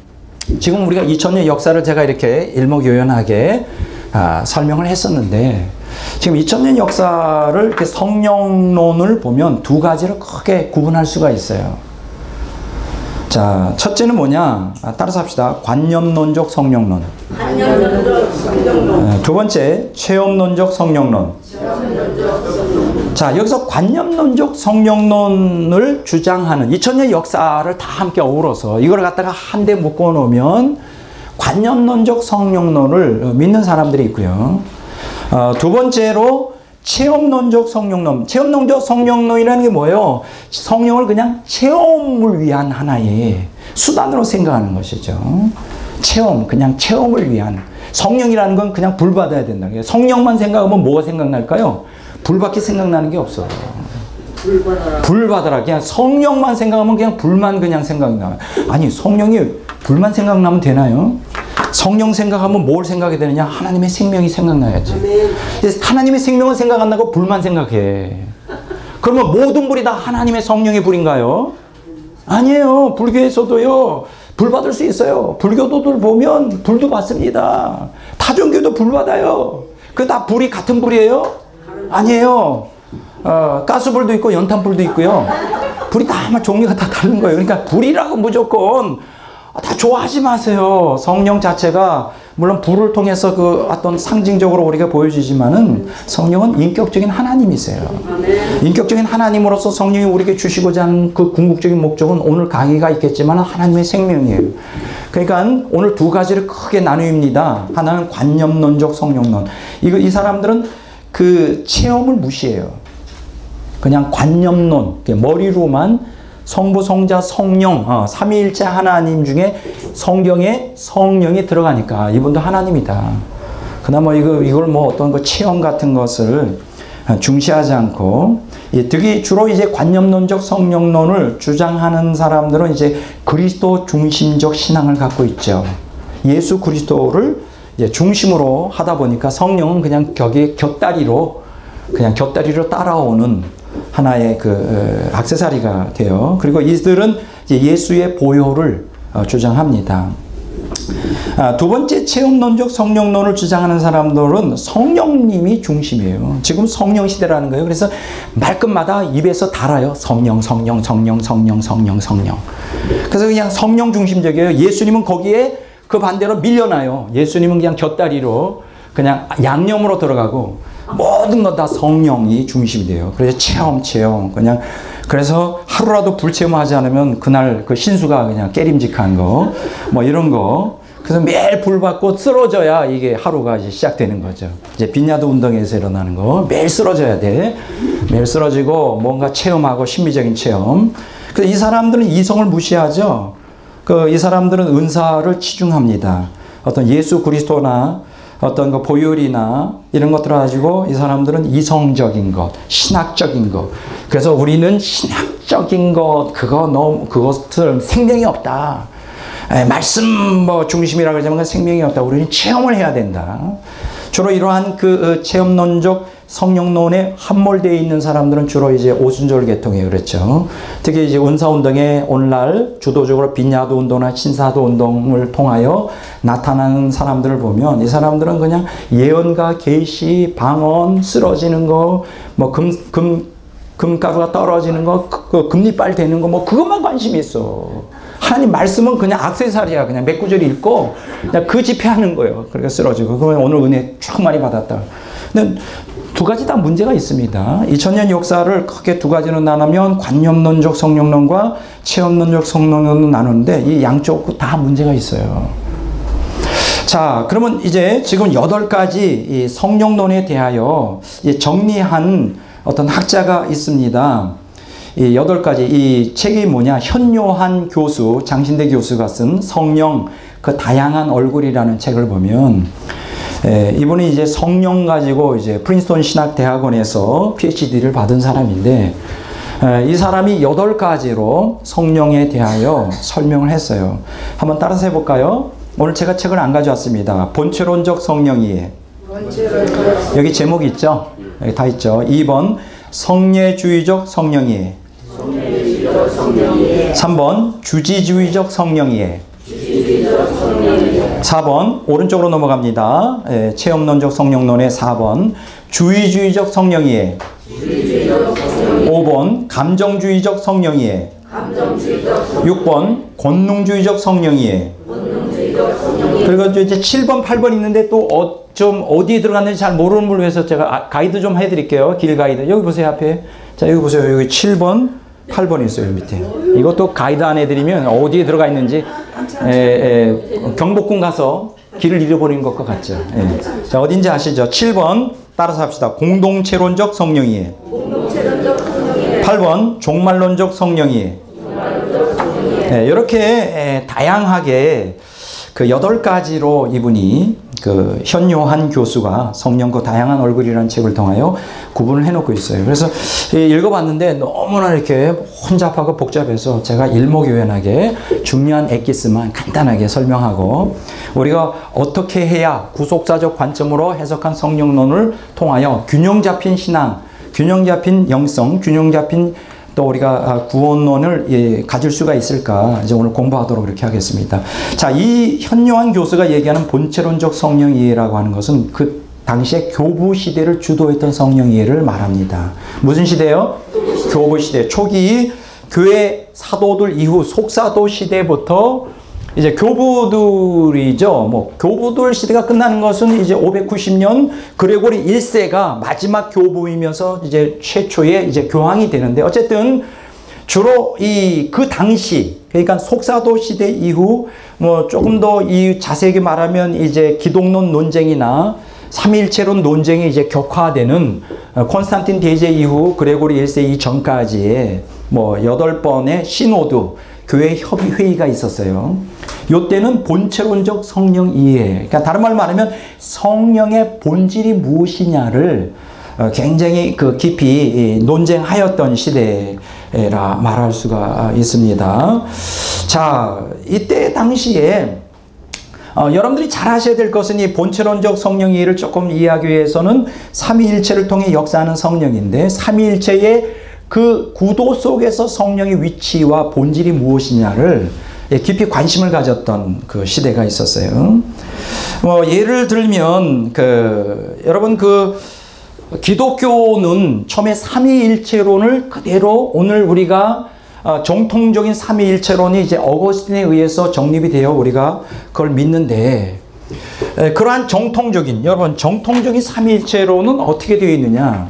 지금 우리가 2000년 역사를 제가 이렇게 일목요연하게 설명을 했었는데, 지금 2000년 역사를 이렇게 성령론을 보면 두 가지로 크게 구분할 수가 있어요. 자, 첫째는 뭐냐? 따라서 합시다. 관념론적 성령론. 두 번째, 체험론적 성령론. 자, 여기서 관념론적 성령론을 주장하는 2000년 역사를 다 함께 어우러서 이걸 갖다가 한데 묶어 놓으면 관념론적 성령론을 믿는 사람들이 있고요. 두 번째로 체험론적 성령론. 체험론적 성령론이라는 게 뭐예요? 성령을 그냥 체험을 위한 하나의 수단으로 생각하는 것이죠. 체험, 그냥 체험을 위한. 성령이라는 건 그냥 불 받아야 된다. 성령만 생각하면 뭐가 생각날까요? 불밖에 생각나는 게 없어요. 불 받아라. 그냥 성령만 생각하면 그냥 불만 그냥 생각나요. 아니, 성령이 불만 생각나면 되나요? 성령 생각하면 뭘 생각이 되느냐? 하나님의 생명이 생각나야지. 하나님의 생명은 생각 안 나고 불만 생각해. 그러면 모든 불이 다 하나님의 성령의 불인가요? 아니에요. 불교에서도요, 불 받을 수 있어요. 불교도들 보면 불도 받습니다. 타종교도 불 받아요. 그 다 불이 같은 불이에요? 아니에요. 가스불도 있고 연탄불도 있고요. 불이 다 아마 종류가 다 다른 거예요. 그러니까 불이라고 무조건 다 좋아하지 마세요. 성령 자체가 물론 불을 통해서 그 어떤 상징적으로 우리가 보여지지만은 성령은 인격적인 하나님이세요. 인격적인 하나님으로서 성령이 우리에게 주시고자 하는 그 궁극적인 목적은 오늘 강의가 있겠지만 하나님의 생명이에요. 그러니까 오늘 두 가지를 크게 나누입니다. 하나는 관념론적 성령론. 이 사람들은 그 체험을 무시해요. 그냥 관념론, 머리로만 성부, 성자, 성령, 삼위일체 하나님 중에 성경에 성령이 들어가니까 이분도 하나님이다. 그나마 이걸 뭐 어떤 그 체험 같은 것을 중시하지 않고, 특히 주로 이제 관념론적 성령론을 주장하는 사람들은 이제 그리스도 중심적 신앙을 갖고 있죠. 예수 그리스도를 이제 중심으로 하다 보니까 성령은 그냥 곁다리로 따라오는 하나의 그 액세서리가 돼요. 그리고 이들은 이제 예수의 보혈을 주장합니다. 두 번째, 체험론적 성령론을 주장하는 사람들은 성령님이 중심이에요. 지금 성령 시대라는 거예요. 그래서 말끝마다 입에서 달아요. 성령, 성령, 성령, 성령, 성령, 성령. 그래서 그냥 성령 중심적이에요. 예수님은 거기에 그 반대로 밀려나요. 예수님은 그냥 곁다리로 그냥 양념으로 들어가고 모든 것 다 성령이 중심이 돼요. 그래서 체험 그냥, 그래서 하루라도 불체험하지 않으면 그날 그 신수가 그냥 깨림직한 거 뭐 이런 거. 그래서 매일 불 받고 쓰러져야 이게 하루가 이제 시작되는 거죠. 이제 빈야드 운동에서 일어나는 거 매일 쓰러져야 돼. 매일 쓰러지고 뭔가 체험하고 심미적인 체험. 그래서 이 사람들은 이성을 무시하죠. 이 사람들은 은사를 치중합니다. 어떤 예수 그리스도나 어떤 그 보혈이나 이런 것들을 가지고 이 사람들은 이성적인 것, 신학적인 것. 그래서 우리는 신학적인 것, 그것들 생명이 없다. 말씀 뭐 중심이라 그러자면 생명이 없다. 우리는 체험을 해야 된다. 주로 이러한 그 체험론적 성령론에 함몰되어 있는 사람들은 주로 이제 오순절 계통이에요. 그렇죠. 특히 이제 은사운동에 오늘날 주도적으로 빈야도 운동이나 신사도 운동을 통하여 나타나는 사람들을 보면 이 사람들은 그냥 예언과 계시, 방언, 쓰러지는 거, 뭐 금가루가 떨어지는 거, 금리빨 되는 거, 뭐 그것만 관심이 있어. 하나님 말씀은 그냥 액세서리야. 그냥 몇 구절 읽고 그냥 그 집회하는 거예요. 그러니까 쓰러지고. 그러면 오늘 은혜 쭉 많이 받았다. 근데 두 가지 다 문제가 있습니다. 2000년 역사를 크게 두 가지로 나누면 관념론적 성령론과 체험론적 성령론으로 나누는데 이 양쪽 다 문제가 있어요. 자, 그러면 이제 지금 8가지 이 성령론에 대하여 정리한 어떤 학자가 있습니다. 이 8가지, 이 책이 뭐냐, 현요한 교수, 장신대 교수가 쓴 성령, 그 다양한 얼굴이라는 책을 보면, 이분이 이제 성령 가지고 이제 프린스턴 신학대학원에서 PhD를 받은 사람인데, 이 사람이 8가지로 성령에 대하여 설명을 했어요. 한번 따라서 해볼까요? 오늘 제가 책을 안 가져왔습니다. 본체론적 성령이에. 여기 제목이 있죠? 여기 다 있죠. 2번, 성례주의적 성령이에. 3번, 주지주의적 성령이에. 4번, 오른쪽으로 넘어갑니다. 체험론적 성령론의 4번, 주의주의적 성령이에. 5번, 감정주의적 성령이에. 6번, 권능주의적 성령이에. 그리고 이제 7번, 8번 있는데 또 좀 어디에 들어갔는지 잘 모르는 분을 위해서 제가 가이드 좀 해드릴게요. 길 가이드. 여기 보세요, 앞에. 자, 여기 보세요. 여기 7번, 8번 있어요, 밑에. 이것도 가이드 안 해드리면 어디에 들어가 있는지 경복궁 가서 길을 잃어버린 것과 같죠. 자, 어딘지 아시죠? 7번 따라서 합시다. 공동체론적 성령이에. 8번 종말론적 성령이에. 이렇게 다양하게 그 8가지로 이분이 그 현요한 교수가 성령 그 다양한 얼굴이라는 책을 통하여 구분을 해놓고 있어요. 그래서 읽어봤는데 너무나 이렇게 혼잡하고 복잡해서 제가 일목요연하게 중요한 엑기스만 간단하게 설명하고 우리가 어떻게 해야 구속사적 관점으로 해석한 성령론을 통하여 균형 잡힌 신앙, 균형 잡힌 영성, 균형 잡힌 또 우리가 구원론을 가질 수가 있을까 이제 오늘 공부하도록 그렇게 하겠습니다. 자, 이 현요한 교수가 얘기하는 본체론적 성령 이해라고 하는 것은 그 당시에 교부 시대를 주도했던 성령 이해를 말합니다. 무슨 시대요? 교부 시대. 초기 교회 사도들 이후 속사도 시대부터 이제 교부들이죠. 뭐 교부들 시대가 끝나는 것은 이제 590년 그레고리 1세가 마지막 교부이면서 이제 최초의 이제 교황이 되는데 어쨌든 주로 그 당시 그러니까 속사도 시대 이후 뭐 조금 더 이 자세하게 말하면 이제 기독론 논쟁이나 삼위일체론 논쟁이 이제 격화되는 콘스탄틴 대제 이후 그레고리 1세 이전까지의 뭐 8번의 시노드 교회 협의 회의가 있었어요. 요때는 본체론적 성령 이해. 그러니까 다른 말로 말하면 성령의 본질이 무엇이냐를 굉장히 그 깊이 논쟁하였던 시대라 말할 수가 있습니다. 자, 이때 당시에 여러분들이 잘 아셔야 될 것은 이 본체론적 성령 이해를 조금 이해하기 위해서는 삼위일체를 통해 역사하는 성령인데 삼위일체의 그 구도 속에서 성령의 위치와 본질이 무엇이냐를 깊이 관심을 가졌던 그 시대가 있었어요. 뭐 예를 들면 여러분 기독교는 처음에 삼위일체론을 그대로 오늘 우리가 정통적인 삼위일체론이 이제 어거스틴에 의해서 정립이 되어 우리가 그걸 믿는데 그러한 여러분 정통적인 삼위일체론은 어떻게 되어 있느냐?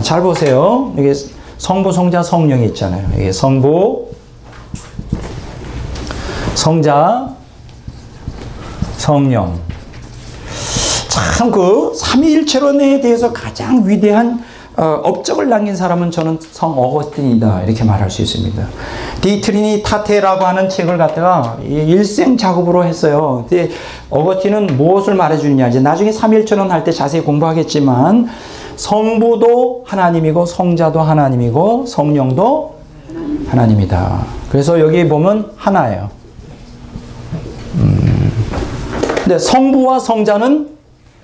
잘 보세요. 이게 성부, 성자, 성령이 있잖아요. 이게 성부, 성자, 성령. 참 그 삼위일체론에 대해서 가장 위대한 업적을 남긴 사람은 저는 성 어거스틴이다 이렇게 말할 수 있습니다. 디 트리니타테라고 하는 책을 갖다가 일생 작업으로 했어요. 근데 어거스틴은 무엇을 말해주느냐 이제 나중에 삼위일체론 할 때 자세히 공부하겠지만 성부도 하나님이고 성자도 하나님이고 성령도 하나님이다. 그래서 여기 보면 하나예요. 근데 성부와 성자는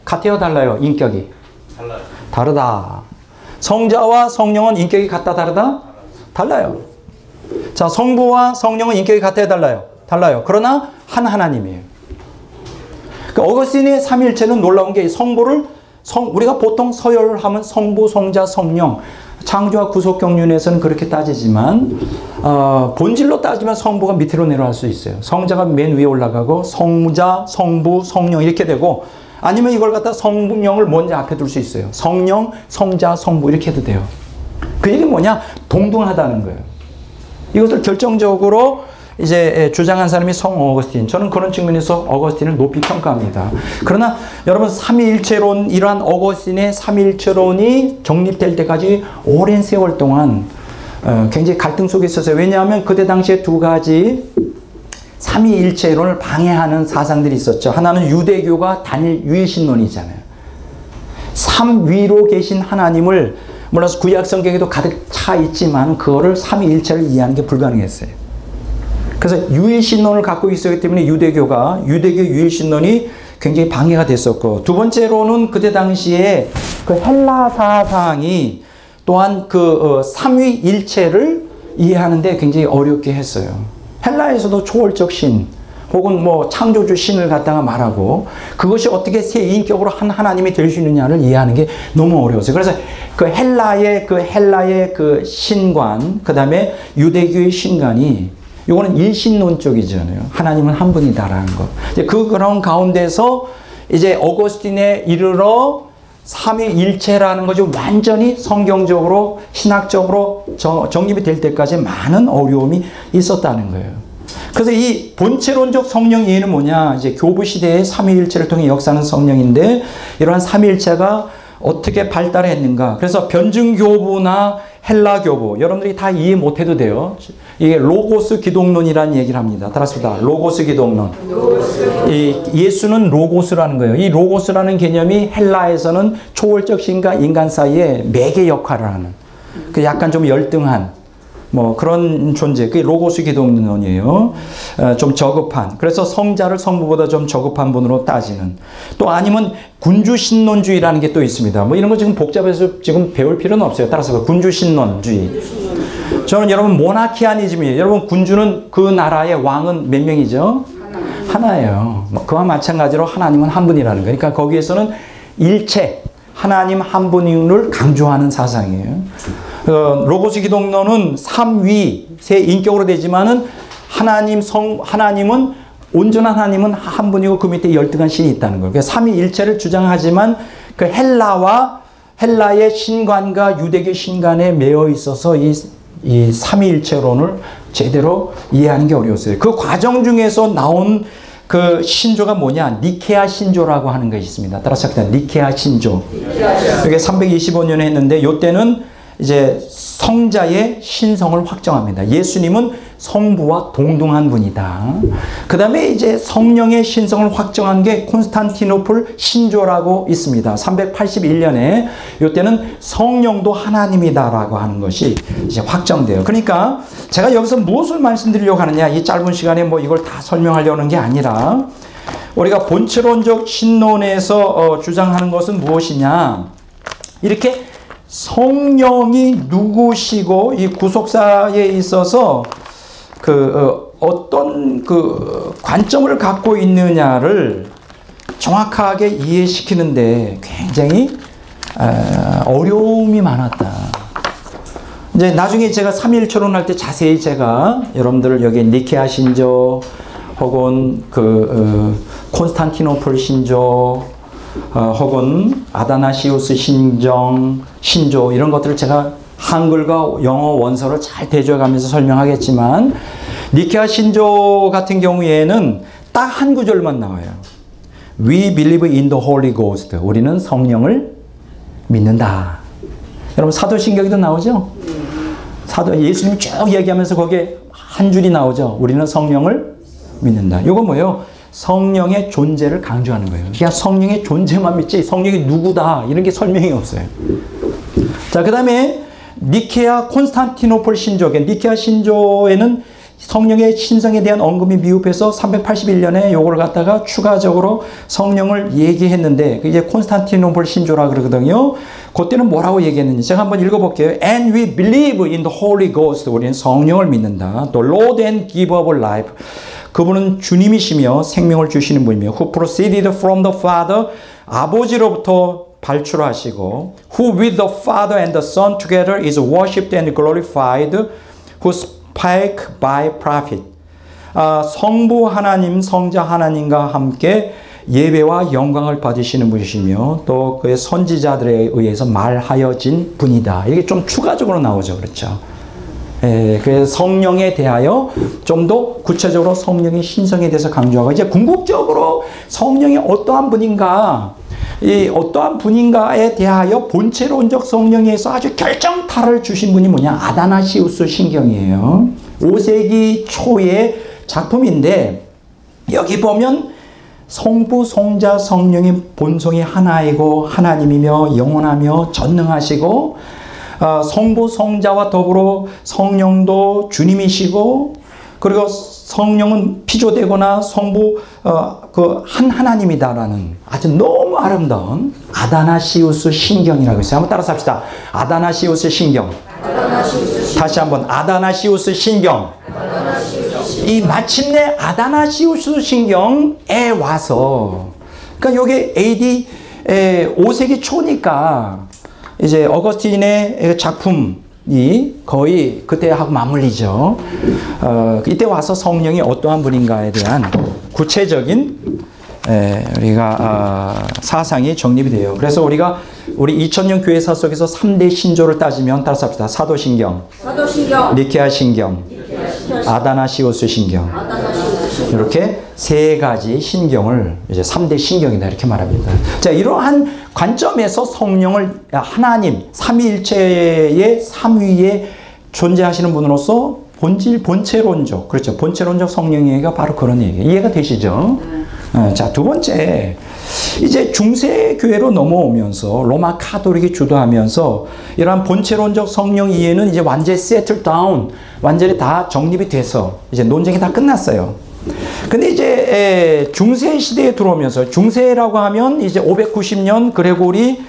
같아요, 달라요? 인격이? 달라요. 다르다. 성자와 성령은 인격이 같다, 다르다? 달라요. 자, 성부와 성령은 인격이 같아요, 달라요? 달라요. 그러나 한 하나님이에요. 그러니까 어거스틴의 삼위일체는 놀라운 게 성부를 우리가 보통 서열하면 성부, 성자, 성령, 창조와 구속 경륜에서는 그렇게 따지지만 본질로 따지면 성부가 밑으로 내려갈 수 있어요. 성자가 맨 위에 올라가고 성자, 성부, 성령 이렇게 되고, 아니면 이걸 갖다 성령을 먼저 앞에 둘 수 있어요. 성령, 성자, 성부 이렇게 해도 돼요. 그 얘기는 뭐냐? 동등하다는 거예요. 이것을 결정적으로 이제 주장한 사람이 성 어거스틴. 저는 그런 측면에서 어거스틴을 높이 평가합니다. 그러나 여러분, 삼위일체론, 이러한 어거스틴의 삼위일체론이 정립될 때까지 오랜 세월 동안 굉장히 갈등 속에 있었어요. 왜냐하면 그때 당시에 두 가지 삼위일체론을 방해하는 사상들이 있었죠. 하나는 유대교가 단일 유일신론이잖아요. 삼위로 계신 하나님을, 물론 구약 성경에도 가득 차 있지만 그거를 삼위일체를 이해하는 게 불가능했어요. 그래서 유일신론을 갖고 있었기 때문에 유대교 유일신론이 굉장히 방해가 됐었고, 두 번째로는 그때 당시에 그 헬라 사상이 또한 그 삼위일체를 이해하는데 굉장히 어렵게 했어요. 헬라에서도 초월적 신 혹은 뭐 창조주 신을 갖다가 말하고 그것이 어떻게 세 인격으로 한 하나님이 될 수 있느냐를 이해하는 게 너무 어려웠어요. 그래서 그 헬라의 그 신관, 그 다음에 유대교의 신관이, 이거는 일신론 쪽이잖아요. 하나님은 한 분이다라는 거. 이제 그런 가운데서 이제 어거스틴에 이르러 삼위일체라는 것이 완전히 성경적으로 신학적으로 정립이 될 때까지 많은 어려움이 있었다는 거예요. 그래서 이 본체론적 성령 이해는 뭐냐? 이제 교부 시대의 삼위일체를 통해 역사하는 성령인데, 이러한 삼위일체가 어떻게 발달했는가? 그래서 변증교부나 헬라교부, 여러분들이 다 이해 못해도 돼요. 이게 로고스 기독론이라는 얘기를 합니다. 따라서 로고스 기독론. 예수는 로고스라는 거예요. 이 로고스라는 개념이 헬라에서는 초월적 신과 인간 사이에 매개 역할을 하는, 그 약간 좀 열등한 뭐 그런 존재, 그게 로고스 기독론이에요. 좀 저급한, 그래서 성자를 성부보다 좀 저급한 분으로 따지는, 또 아니면 군주신론주의라는 게 또 있습니다. 뭐 이런 거 지금 복잡해서 지금 배울 필요는 없어요. 따라서 군주신론주의. 저는 여러분 모나키아니즘이에요. 여러분 군주는 그 나라의 왕은 몇 명이죠? 하나예요. 그와 마찬가지로 하나님은 한 분이라는 거예요. 그러니까 거기에서는 일체, 하나님 한 분을 강조하는 사상이에요. 로고스 기독론은 삼위, 세 인격으로 되지만은 하나님은 온전한 하나님은 한 분이고 그 밑에 열등한 신이 있다는 거예요. 그래서 삼위일체를 주장하지만 그 헬라의 신관과 유대교 신관에 매여 있어서 이 삼위일체론을 제대로 이해하는 게 어려웠어요. 그 과정 중에서 나온 그 신조가 뭐냐? 니케아 신조라고 하는 것이 있습니다. 따라서 니케아 신조. 이게 325년에 했는데, 이때는 이제 성자의 신성을 확정합니다. 예수님은 성부와 동등한 분이다. 그 다음에 이제 성령의 신성을 확정한 게 콘스탄티노플 신조라고 있습니다. 381년에 이때는 성령도 하나님이다라고 하는 것이 이제 확정돼요. 그러니까 제가 여기서 무엇을 말씀드리려고 하느냐, 이 짧은 시간에 뭐 이걸 다 설명하려는 게 아니라, 우리가 본체론적 신론에서 주장하는 것은 무엇이냐, 이렇게 성령이 누구시고 이 구속사에 있어서 어떤 관점을 갖고 있느냐를 정확하게 이해시키는데 굉장히 어려움이 많았다. 이제 나중에 제가 삼위일체론 할 때 자세히 제가 여러분들 여기 니케아 신조 혹은 콘스탄티노플 신조 혹은 아다나시우스 신조 이런 것들을 제가 한글과 영어 원서를 잘 대조해가면서 설명하겠지만, 니케아 신조 같은 경우에는 딱 한 구절만 나와요. We believe in the Holy Ghost. 우리는 성령을 믿는다. 여러분 사도신경에도 나오죠? 예수님이 쭉 얘기하면서 거기에 한 줄이 나오죠. 우리는 성령을 믿는다. 이건 뭐예요? 성령의 존재를 강조하는 거예요. 그냥 성령의 존재만 믿지 성령이 누구다 이런 게 설명이 없어요. 자, 그 다음에 니케아 콘스탄티노플 신조. 니케아 신조에는 성령의 신성에 대한 언급이 미흡해서 381년에 요걸 갖다가 추가적으로 성령을 얘기했는데 이제 콘스탄티노플 신조라 그러거든요. 그때는 뭐라고 얘기했는지 제가 한번 읽어볼게요. And we believe in the Holy Ghost. 우리는 성령을 믿는다. 또 Lord and Giver of life. 그분은 주님이시며 생명을 주시는 분이며 Who proceeded from the Father. 아버지로부터 발출하시고 Who with the Father and the Son together is worshipped and glorified. Who spake by prophet. 성부 하나님, 성자 하나님과 함께 예배와 영광을 받으시는 분이시며 또 그의 선지자들에 의해서 말하여진 분이다. 이게 좀 추가적으로 나오죠. 그렇죠. 그래서 성령에 대하여 좀 더 구체적으로 성령의 신성에 대해서 강조하고 이제 궁극적으로 성령이 어떠한 분인가 이 어떠한 분인가에 대하여 본체론적 성령에서 아주 결정타를 주신 분이 뭐냐? 아다나시우스 신경이에요. 5세기 초의 작품인데 여기 보면 성부, 성자, 성령의 본성이 하나이고 하나님이며 영원하며 전능하시고 성부, 성자와 더불어 성령도 주님이시고 그리고 성령은 피조되거나 성부 그 하나님이다라는 아주 너무 아름다운 아다나시우스 신경이라고 있어요. 한번 따라서 합시다. 아다나시우스 신경. 다시 한번 아다나시우스 신경. 이 마침내 아다나시우스 신경에 와서 그러니까 여기 AD 5세기 초니까 이제 어거스틴의 작품이 거의 그때하고 맞물리죠. 이때 와서 성령이 어떠한 분인가에 대한 구체적인 우리가 사상이 정립이 돼요. 그래서 우리 2000년 교회사 속에서 3대 신조를 따지면 따라서 합시다. 사도신경, 니케아 신경, 아다나시우스 신경. 이렇게 세 가지 신경을 이제 3대 신경이다 이렇게 말합니다. 자, 이러한 관점에서 성령을 하나님 삼위일체의 삼위에 존재하시는 분으로서 본체론적, 그렇죠. 본체론적 성령이가 바로 그런 얘기예요. 이해가 되시죠? 자, 두 번째, 이제 중세 교회로 넘어오면서 로마 카톨릭이 주도하면서 이러한 본체론적 성령 이해는 이제 완전히 settle down, 완전히 다 정립이 돼서 이제 논쟁이 다 끝났어요. 근데 이제 중세 시대에 들어오면서 중세라고 하면 이제 590년 그레고리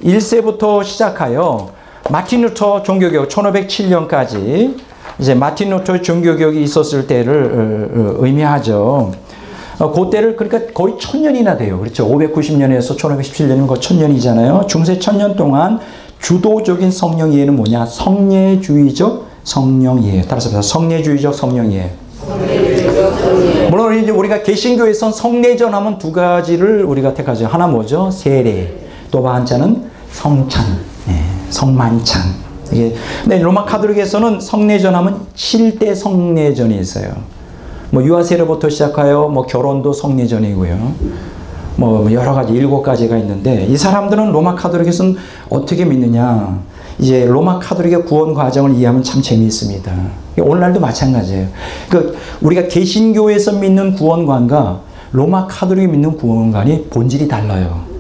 1세부터 시작하여 마틴 루터 종교개혁 1507년까지 이제 마틴 루터 종교개혁이 있었을 때를 의미하죠. 그때를 그러니까 거의 1000년이나 돼요. 그렇죠. 590년에서 1517년은 거의 1000년이잖아요. 중세 1000년 동안 주도적인 성령 이해는 뭐냐? 성례주의적 성령 이해. 따라서 성례주의적 성령 이해. 물론 이제 우리가 개신교에선 성례전 하면 두 가지를 우리가 택하죠. 하나 뭐죠? 세례. 또 한자는 성찬, 성만찬. 이게 근데 로마 카톨릭에서는 성례전 하면 7대 성례전이 있어요. 뭐 유아세례부터 시작하여 뭐 결혼도 성례전이고요. 뭐 여러 가지 7가지가 있는데 이 사람들은 로마 카톨릭에서는 어떻게 믿느냐? 이제 로마 카톨릭의 구원 과정을 이해하면 참 재미있습니다. 오늘날도 마찬가지예요. 그러니까 우리가 개신교에서 믿는 구원관과 로마 카톨릭이 믿는 구원관이 본질이 달라요.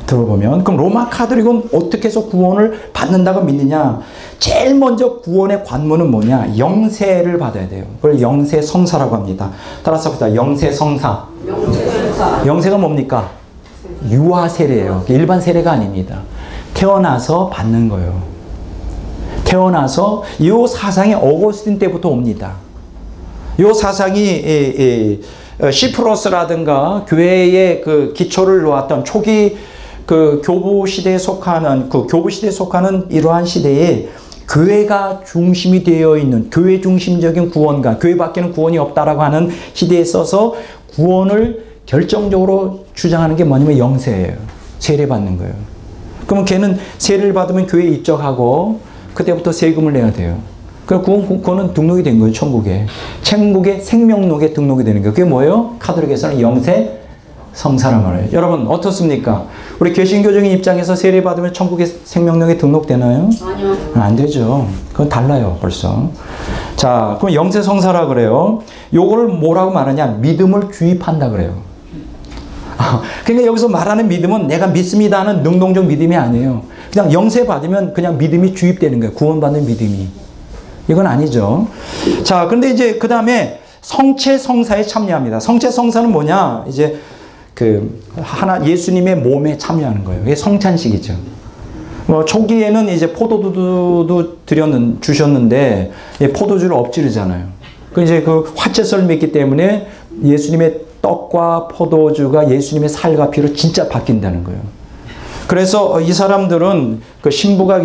들어보면 그럼 로마 카톨릭은 어떻게 해서 구원을 받는다고 믿느냐? 제일 먼저 구원의 관문은 뭐냐? 영세를 받아야 돼요. 그걸 영세 성사라고 합니다. 따라서 봅시다. 영세 성사. 영세가 뭡니까? 유아 세례예요. 일반 세례가 아닙니다. 태어나서 받는 거예요. 태어나서 이 사상이 어거스틴 때부터 옵니다. 이 사상이 시프러스라든가 교회의 그 기초를 놓았던 초기 그 교부 시대에 속하는 이러한 시대에 교회가 중심이 되어 있는 교회 중심적인 구원관, 교회밖에는 구원이 없다라고 하는 시대에 있어서 구원을 결정적으로 주장하는 게 뭐냐면 영세예요. 세례 받는 거예요. 그러면 걔는 세례를 받으면 교회에 입적하고 그때부터 세금을 내야 돼요. 그거는 등록이 된 거예요. 천국에 생명록에 등록이 되는 거예요. 그게 뭐예요? 카톨릭에서는 영세 성사란 말이에요. 여러분 어떻습니까? 우리 개신교적인 입장에서 세례 받으면 천국의 생명록에 등록되나요? 아니요. 안 되죠. 그건 달라요. 벌써. 자, 그럼 영세 성사라 그래요. 요거를 뭐라고 말하냐? 믿음을 주입한다 그래요. 그러니까 여기서 말하는 믿음은 내가 믿습니다 하는 능동적 믿음이 아니에요. 그냥 영세 받으면 그냥 믿음이 주입되는 거예요. 구원받는 믿음이. 이건 아니죠. 자, 근데 이제 그 다음에 성체 성사에 참여합니다. 성체 성사는 뭐냐? 이제 예수님의 몸에 참여하는 거예요. 이게 성찬식이죠. 초기에는 이제 포도주도 주셨는데, 포도주를 엎지르잖아요. 이제 그 화채썰매 있기 때문에 예수님의 떡과 포도주가 예수님의 살과 피로 진짜 바뀐다는 거예요. 그래서 이 사람들은 그 신부가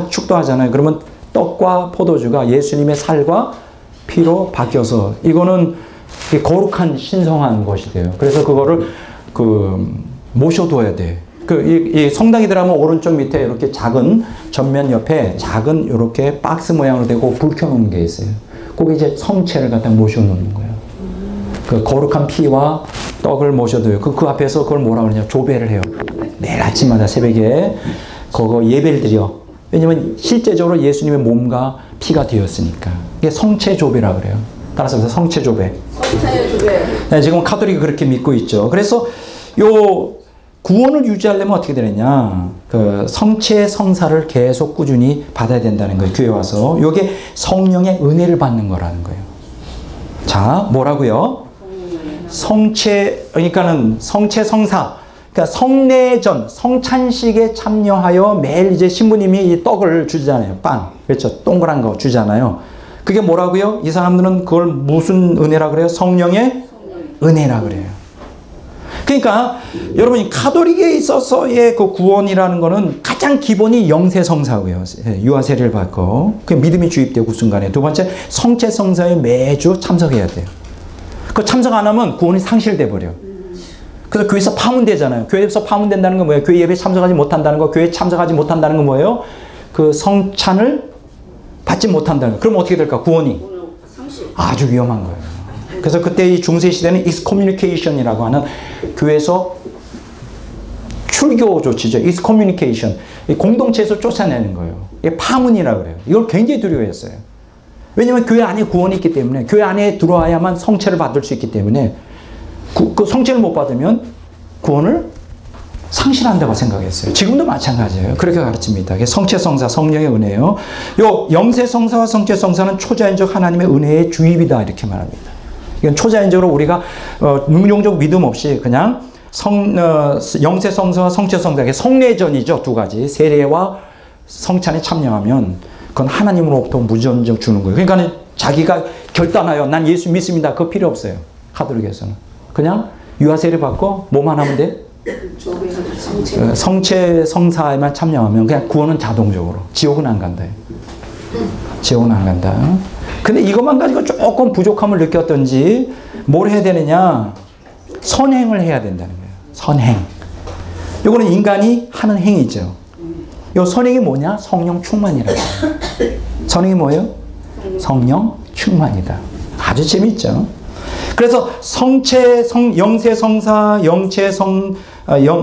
축도하잖아요. 그러면 떡과 포도주가 예수님의 살과 피로 바뀌어서 이거는 거룩한 신성한 것이 돼요. 그래서 그거를 모셔둬야 돼. 이 성당에 들어가면 오른쪽 밑에 이렇게 작은 전면 옆에 작은 이렇게 박스 모양으로 되고 불 켜놓은 게 있어요. 거기 이제 성체를 갖다 모셔놓는 거예요. 그 거룩한 피와 떡을 모셔둬요. 그 앞에서 그걸 뭐라 그러냐? 조배를 해요. 매일 아침마다 새벽에 그거 예배를 드려. 왜냐면 실제적으로 예수님의 몸과 피가 되었으니까. 이게 성체조배라 그래요. 따라서 성체조배. 성체조배. 네, 지금 카톨릭이 그렇게 믿고 있죠. 그래서 요 구원을 유지하려면 어떻게 되느냐? 그 성체 성사를 계속 꾸준히 받아야 된다는 거예요. 교회 와서. 요게 성령의 은혜를 받는 거라는 거예요. 자, 뭐라고요? 그러니까는 성체 성사. 그러니까 성례전, 성찬식에 참여하여 매일 이제 신부님이 이 떡을 주잖아요. 빵. 그렇죠. 동그란 거 주잖아요. 그게 뭐라고요? 이 사람들은 그걸 무슨 은혜라 그래요? 성령의 은혜라 그래요. 그러니까 여러분 카톨릭에 있어서의 그 구원이라는 거는 가장 기본이 영세성사고요. 유아세례를 받고 그 믿음이 주입되고 그 순간에. 두 번째 성체성사에 매주 참석해야 돼요. 그 참석 안 하면 구원이 상실돼 버려. 그래서 교회에서 파문되잖아요. 교회에서 파문된다는 건 뭐예요? 교회 예배에 참석하지 못한다는 거, 교회에 참석하지 못한다는 건 뭐예요? 그 성찬을 받지 못한다는 거. 그럼 어떻게 될까? 구원이 아주 위험한 거예요. 그래서 그때 이 중세 시대는 excommunication이라고 하는 교회에서 출교 조치죠. excommunication. 공동체에서 쫓아내는 거예요. 이게 파문이라고 그래요. 이걸 굉장히 두려워했어요. 왜냐하면 교회 안에 구원이 있기 때문에, 교회 안에 들어와야만 성체를 받을 수 있기 때문에 그 성체를 못 받으면 구원을 상실한다고 생각했어요. 지금도 마찬가지예요. 그렇게 가르칩니다. 성체성사, 성령의 은혜예요. 요 영세성사와 성체성사는 초자연적 하나님의 은혜의 주입이다 이렇게 말합니다. 이건 초자연적으로 우리가 능용적 믿음 없이 그냥 영세성사와 성체성사, 성례전이죠. 두 가지. 세례와 성찬에 참여하면 그건 하나님으로부터 무전적 주는 거예요. 그러니까 자기가 결단하여 난 예수 믿습니다. 그거 필요 없어요. 카톨릭에서는. 그냥 유아세례 받고 뭐만 하면 돼? 성체 성사에만 참여하면 그냥 구원은 자동적으로. 지옥은 안 간다. 지옥은 안 간다. 근데 이것만 가지고 조금 부족함을 느꼈던지 뭘 해야 되느냐? 선행을 해야 된다는 거예요. 선행. 이거는 인간이 하는 행위죠. 이 선행이 뭐냐? 성령 충만이라고. 선행이 뭐예요? 성령 충만이다. 아주 재밌죠. 그래서 영세성사,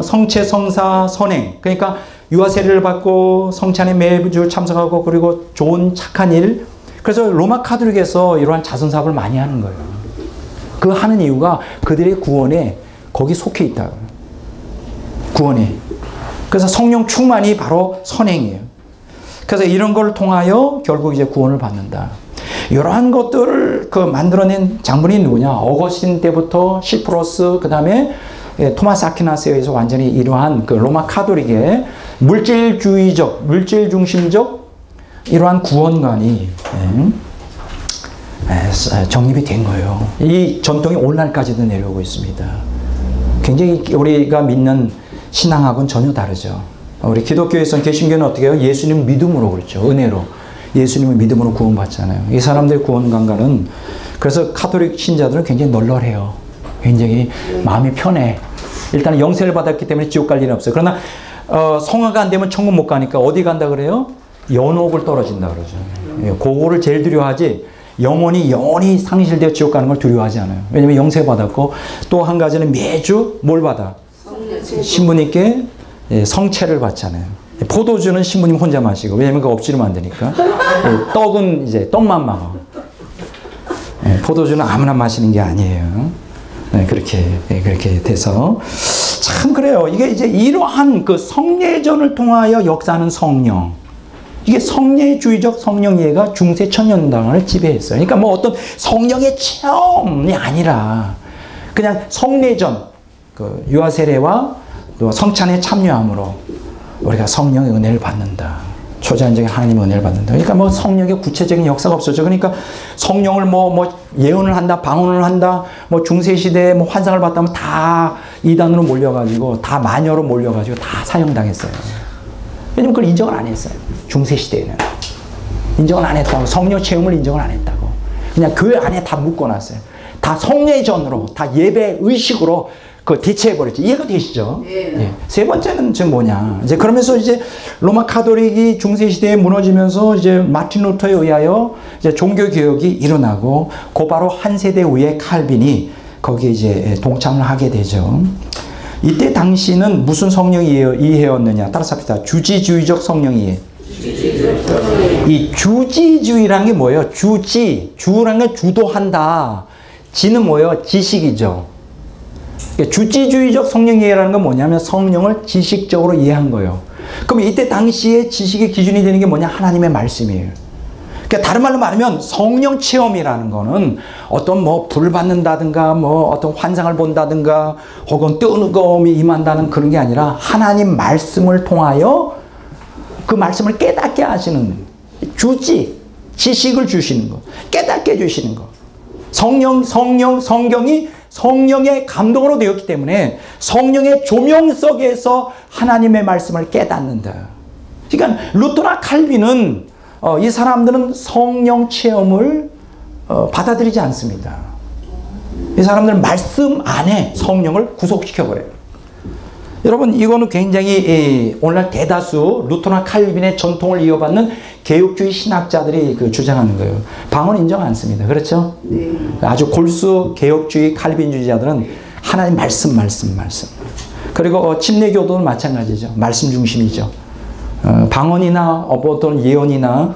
성체성사, 선행. 그러니까 유아세례를 받고 성찬에 매주 참석하고 그리고 좋은 착한 일. 그래서 로마 카톨릭에서 이러한 자선사업을 많이 하는 거예요. 그 하는 이유가 그들의 구원에 거기 속해 있다. 구원에. 그래서 성령 충만이 바로 선행이에요. 그래서 이런 걸 통하여 결국 이제 구원을 받는다. 이러한 것들을 만들어낸 장본인이 누구냐? 어거스틴 때부터 시프로스, 그 다음에 토마스 아퀴나스에 의해서 완전히 이러한 로마 카톨릭의 물질주의적, 물질 중심적 이러한 구원관이 정립이 된 거예요. 이 전통이 오늘날까지도 내려오고 있습니다. 굉장히 우리가 믿는 신앙하고는 전혀 다르죠. 우리 기독교에서는, 개신교는 어떻게 해요? 예수님 믿음으로 그렇죠. 은혜로. 예수님을 믿음으로 구원받잖아요. 이 사람들의 구원관과는, 그래서 카톨릭 신자들은 굉장히 널널해요. 굉장히 마음이 편해. 일단 영세를 받았기 때문에 지옥 갈 일은 없어요. 그러나 성화가 안 되면 천국 못 가니까 어디 간다 그래요? 연옥을 떨어진다 그러죠. 그거를 제일 두려워하지, 영원히 상실되어 지옥 가는 걸 두려워하지 않아요. 왜냐면 영세 받았고, 또 한 가지는 매주 뭘 받아? 신부님께 성체를 받잖아요. 포도주는 신부님 혼자 마시고, 왜냐면 그거 엎지르면 안 되니까. 떡은 이제 떡만 먹어. 포도주는 아무나 마시는 게 아니에요. 그렇게 돼서 참 그래요. 이게 이제 이러한 그 성례전을 통하여 역사하는 성령. 이게 성례주의적 성령이해가 중세 천년당을 지배했어요. 그러니까 뭐 어떤 성령의 체험이 아니라 그냥 성례전, 그 유아 세례와 또 성찬에 참여함으로 우리가 성령의 은혜를 받는다. 초자연적인 하나님의 은혜를 받는다. 그러니까 뭐 성령의 구체적인 역사가 없었죠. 그러니까 성령을 뭐 예언을 한다, 방언을 한다, 뭐 중세시대에 뭐 환상을 봤다면 다 이단으로 몰려가지고, 다 마녀로 몰려가지고 다 사형당했어요. 왜냐면 그걸 인정을 안 했어요. 중세시대에는. 인정을 안 했다고. 성령 체험을 인정을 안 했다고. 그냥 교회 안에 다 묶어놨어요. 다 성례전으로, 다 예배 의식으로 그 대체해버렸죠. 이해가 되시죠? 네. 예. 세 번째는 지금 뭐냐. 이제 그러면서 이제 로마 카톨릭이 중세시대에 무너지면서 이제 마틴 루터에 의하여 이제 종교개혁이 일어나고, 곧바로 한 세대 후에 칼빈이 거기에 이제 동참을 하게 되죠. 이때 당시는 무슨 성령 이해였느냐. 따라서 합시다. 주지주의적 성령 이해. 이 주지주의라는 게 뭐예요? 주라는 게 주도한다. 지는 뭐예요? 지식이죠. 주지주의적 성령 이해라는 건 뭐냐면 성령을 지식적으로 이해한 거예요. 그럼 이때 당시에 지식의 기준이 되는 게 뭐냐? 하나님의 말씀이에요. 그러니까 다른 말로 말하면 성령 체험이라는 거는 어떤 뭐 불을 받는다든가 뭐 어떤 환상을 본다든가 혹은 뜨거움이 임한다는 그런 게 아니라 하나님 말씀을 통하여 그 말씀을 깨닫게 하시는 지식을 주시는 거, 깨닫게 해주시는 거. 성경이 성령의 감동으로 되었기 때문에 성령의 조명 속에서 하나님의 말씀을 깨닫는다. 그러니까 루터나 칼빈은 이 사람들은 성령 체험을 받아들이지 않습니다. 이 사람들은 말씀 안에 성령을 구속시켜버려요. 여러분, 이거는 굉장히 오늘날 대다수 루터나 칼빈의 전통을 이어받는 개혁주의 신학자들이 주장하는 거예요. 방언 인정 않습니다. 그렇죠? 네. 아주 골수 개혁주의 칼빈주의자들은 하나님 말씀. 그리고 침례교도는 마찬가지죠. 말씀 중심이죠. 방언이나 어떤 예언이나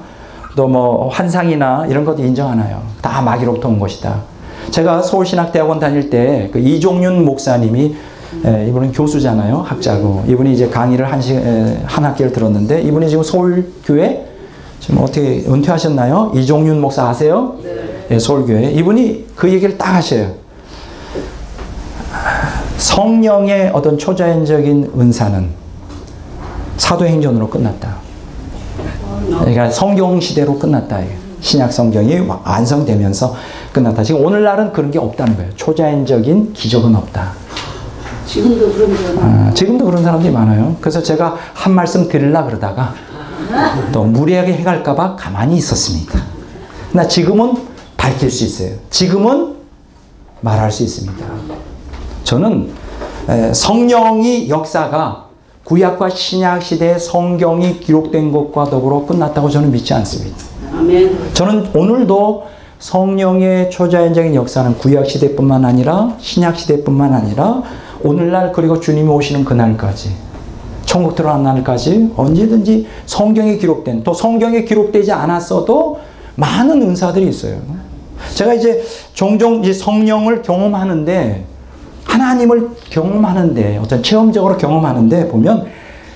또 뭐 환상이나 이런 것도 인정 안 해요. 다 마귀로부터 온 것이다. 제가 서울신학대학원 다닐 때 그 이종윤 목사님이, 이분은 교수잖아요. 학자고. 이분이 이제 강의를 한 학기를 들었는데, 이분이 지금 서울교회 지금 어떻게 은퇴하셨나요? 이종윤 목사 아세요? 네. 서울교회. 이분이 그 얘기를 딱 하셔요. 성령의 어떤 초자연적인 은사는 사도행전으로 끝났다. 그러니까 성경시대로 끝났다. 신약 성경이 완성되면서 끝났다. 지금 오늘날은 그런 게 없다는 거예요. 초자연적인 기적은 없다. 지금도 그런 사람 지금도 그런 사람들이 많아요. 그래서 제가 한 말씀 드리려고 그러다가 또 무리하게 해갈까봐 가만히 있었습니다. 나 지금은 밝힐 수 있어요. 지금은 말할 수 있습니다. 저는 성령의 역사가 구약과 신약 시대의 성경이 기록된 것과 더불어 끝났다고 저는 믿지 않습니다. 아멘. 저는 오늘도 성령의 초자연적인 역사는 구약 시대뿐만 아니라 신약 시대뿐만 아니라 오늘날, 그리고 주님이 오시는 그날까지, 천국 들어가는 날까지 언제든지 성경에 기록된, 또 성경에 기록되지 않았어도 많은 은사들이 있어요. 제가 이제 종종 이제 성령을 경험하는데, 하나님을 경험하는데, 어떤 체험적으로 경험하는데 보면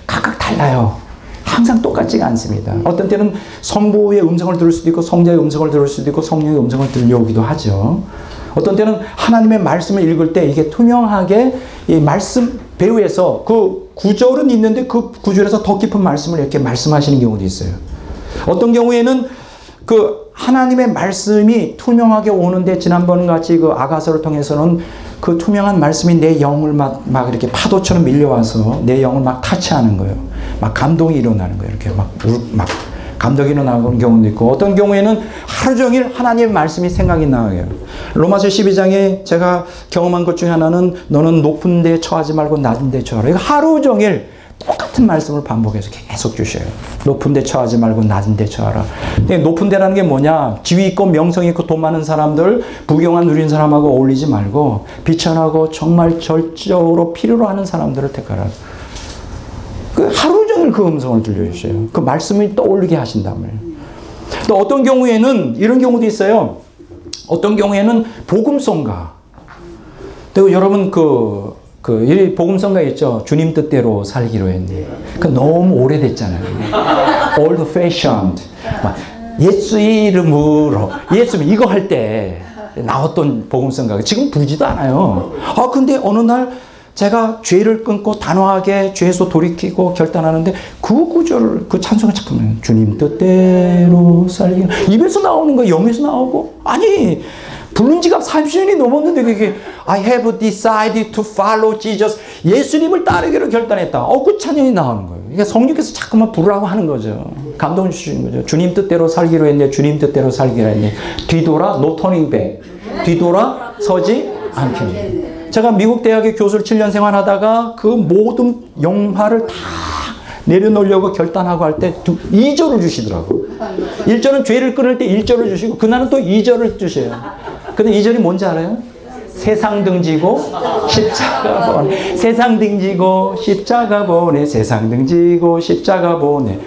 각각 달라요. 항상 똑같지가 않습니다. 어떤 때는 성부의 음성을 들을 수도 있고, 성자의 음성을 들을 수도 있고, 성령의 음성을 들려오기도 하죠. 어떤 때는 하나님의 말씀을 읽을 때 이게 투명하게 이 말씀 배후에서 그 구절은 있는데 그 구절에서 더 깊은 말씀을 이렇게 말씀하시는 경우도 있어요. 어떤 경우에는 그 하나님의 말씀이 투명하게 오는데, 지난번 같이 그 아가서를 통해서는 그 투명한 말씀이 내 영을 막 이렇게 파도처럼 밀려와서 내 영을 막 타치하는 거예요. 막 감동이 일어나는 거예요. 이렇게 막 감동이 일어나는 경우도 있고, 어떤 경우에는 하루 종일 하나님의 말씀이 생각이 나요. 로마서 12장에 제가 경험한 것 중에 하나는 너는 높은 데 처하지 말고 낮은 데 처하라. 이거 하루 종일 똑같은 말씀을 반복해서 계속 주셔요. 높은 데 처하지 말고 낮은 데 처하라. 근데 높은 데라는 게 뭐냐? 지위 있고 명성 있고 돈 많은 사람들, 부경한 누린 사람하고 어울리지 말고 비천하고 정말 절적으로 필요로 하는 사람들을 택하라. 그 하루 종일 그 음성을 들려주셔요. 그 말씀을 떠올리게 하신다면. 또 어떤 경우에는 이런 경우도 있어요. 어떤 경우에는 복음성가. 또 여러분 이 복음성가 있죠. 주님 뜻대로 살기로 했네. 그 너무 오래됐잖아요. old fashioned. 예수 이름으로 이거 할 때 나왔던 복음성가 지금 부르지도 않아요. 근데 어느 날 제가 죄를 끊고 단호하게 죄에서 돌이키고 결단하는데 그 구절을 그 찬송을 잠깐만 주님 뜻대로 살기 입에서 나오는 거 영에서 나오고 아니 부른 지가 30년이 넘었는데 그게 I have decided to follow Jesus 예수님을 따르기로 결단했다. 그 찬양이 나오는 거예요. 그러니까 성령께서 자꾸만 부르라고 하는 거죠. 감동을 주시는 거죠. 주님 뜻대로 살기로 했네. 주님 뜻대로 살기로 했네. 뒤돌아 no turning back. 뒤돌아 서지 않겠네. 제가 미국 대학에 교수를 7년 생활하다가 그 모든 영화를 다 내려놓으려고 결단하고 할 때 2절을 주시더라고. 1절은 죄를 끊을 때 1절을 주시고 그날은 또 2절을 주셔요. 근데 2절이 뭔지 알아요? 세상 등지고 십자가 보내. 세상 등지고 십자가 보내. 세상 등지고 십자가 보내.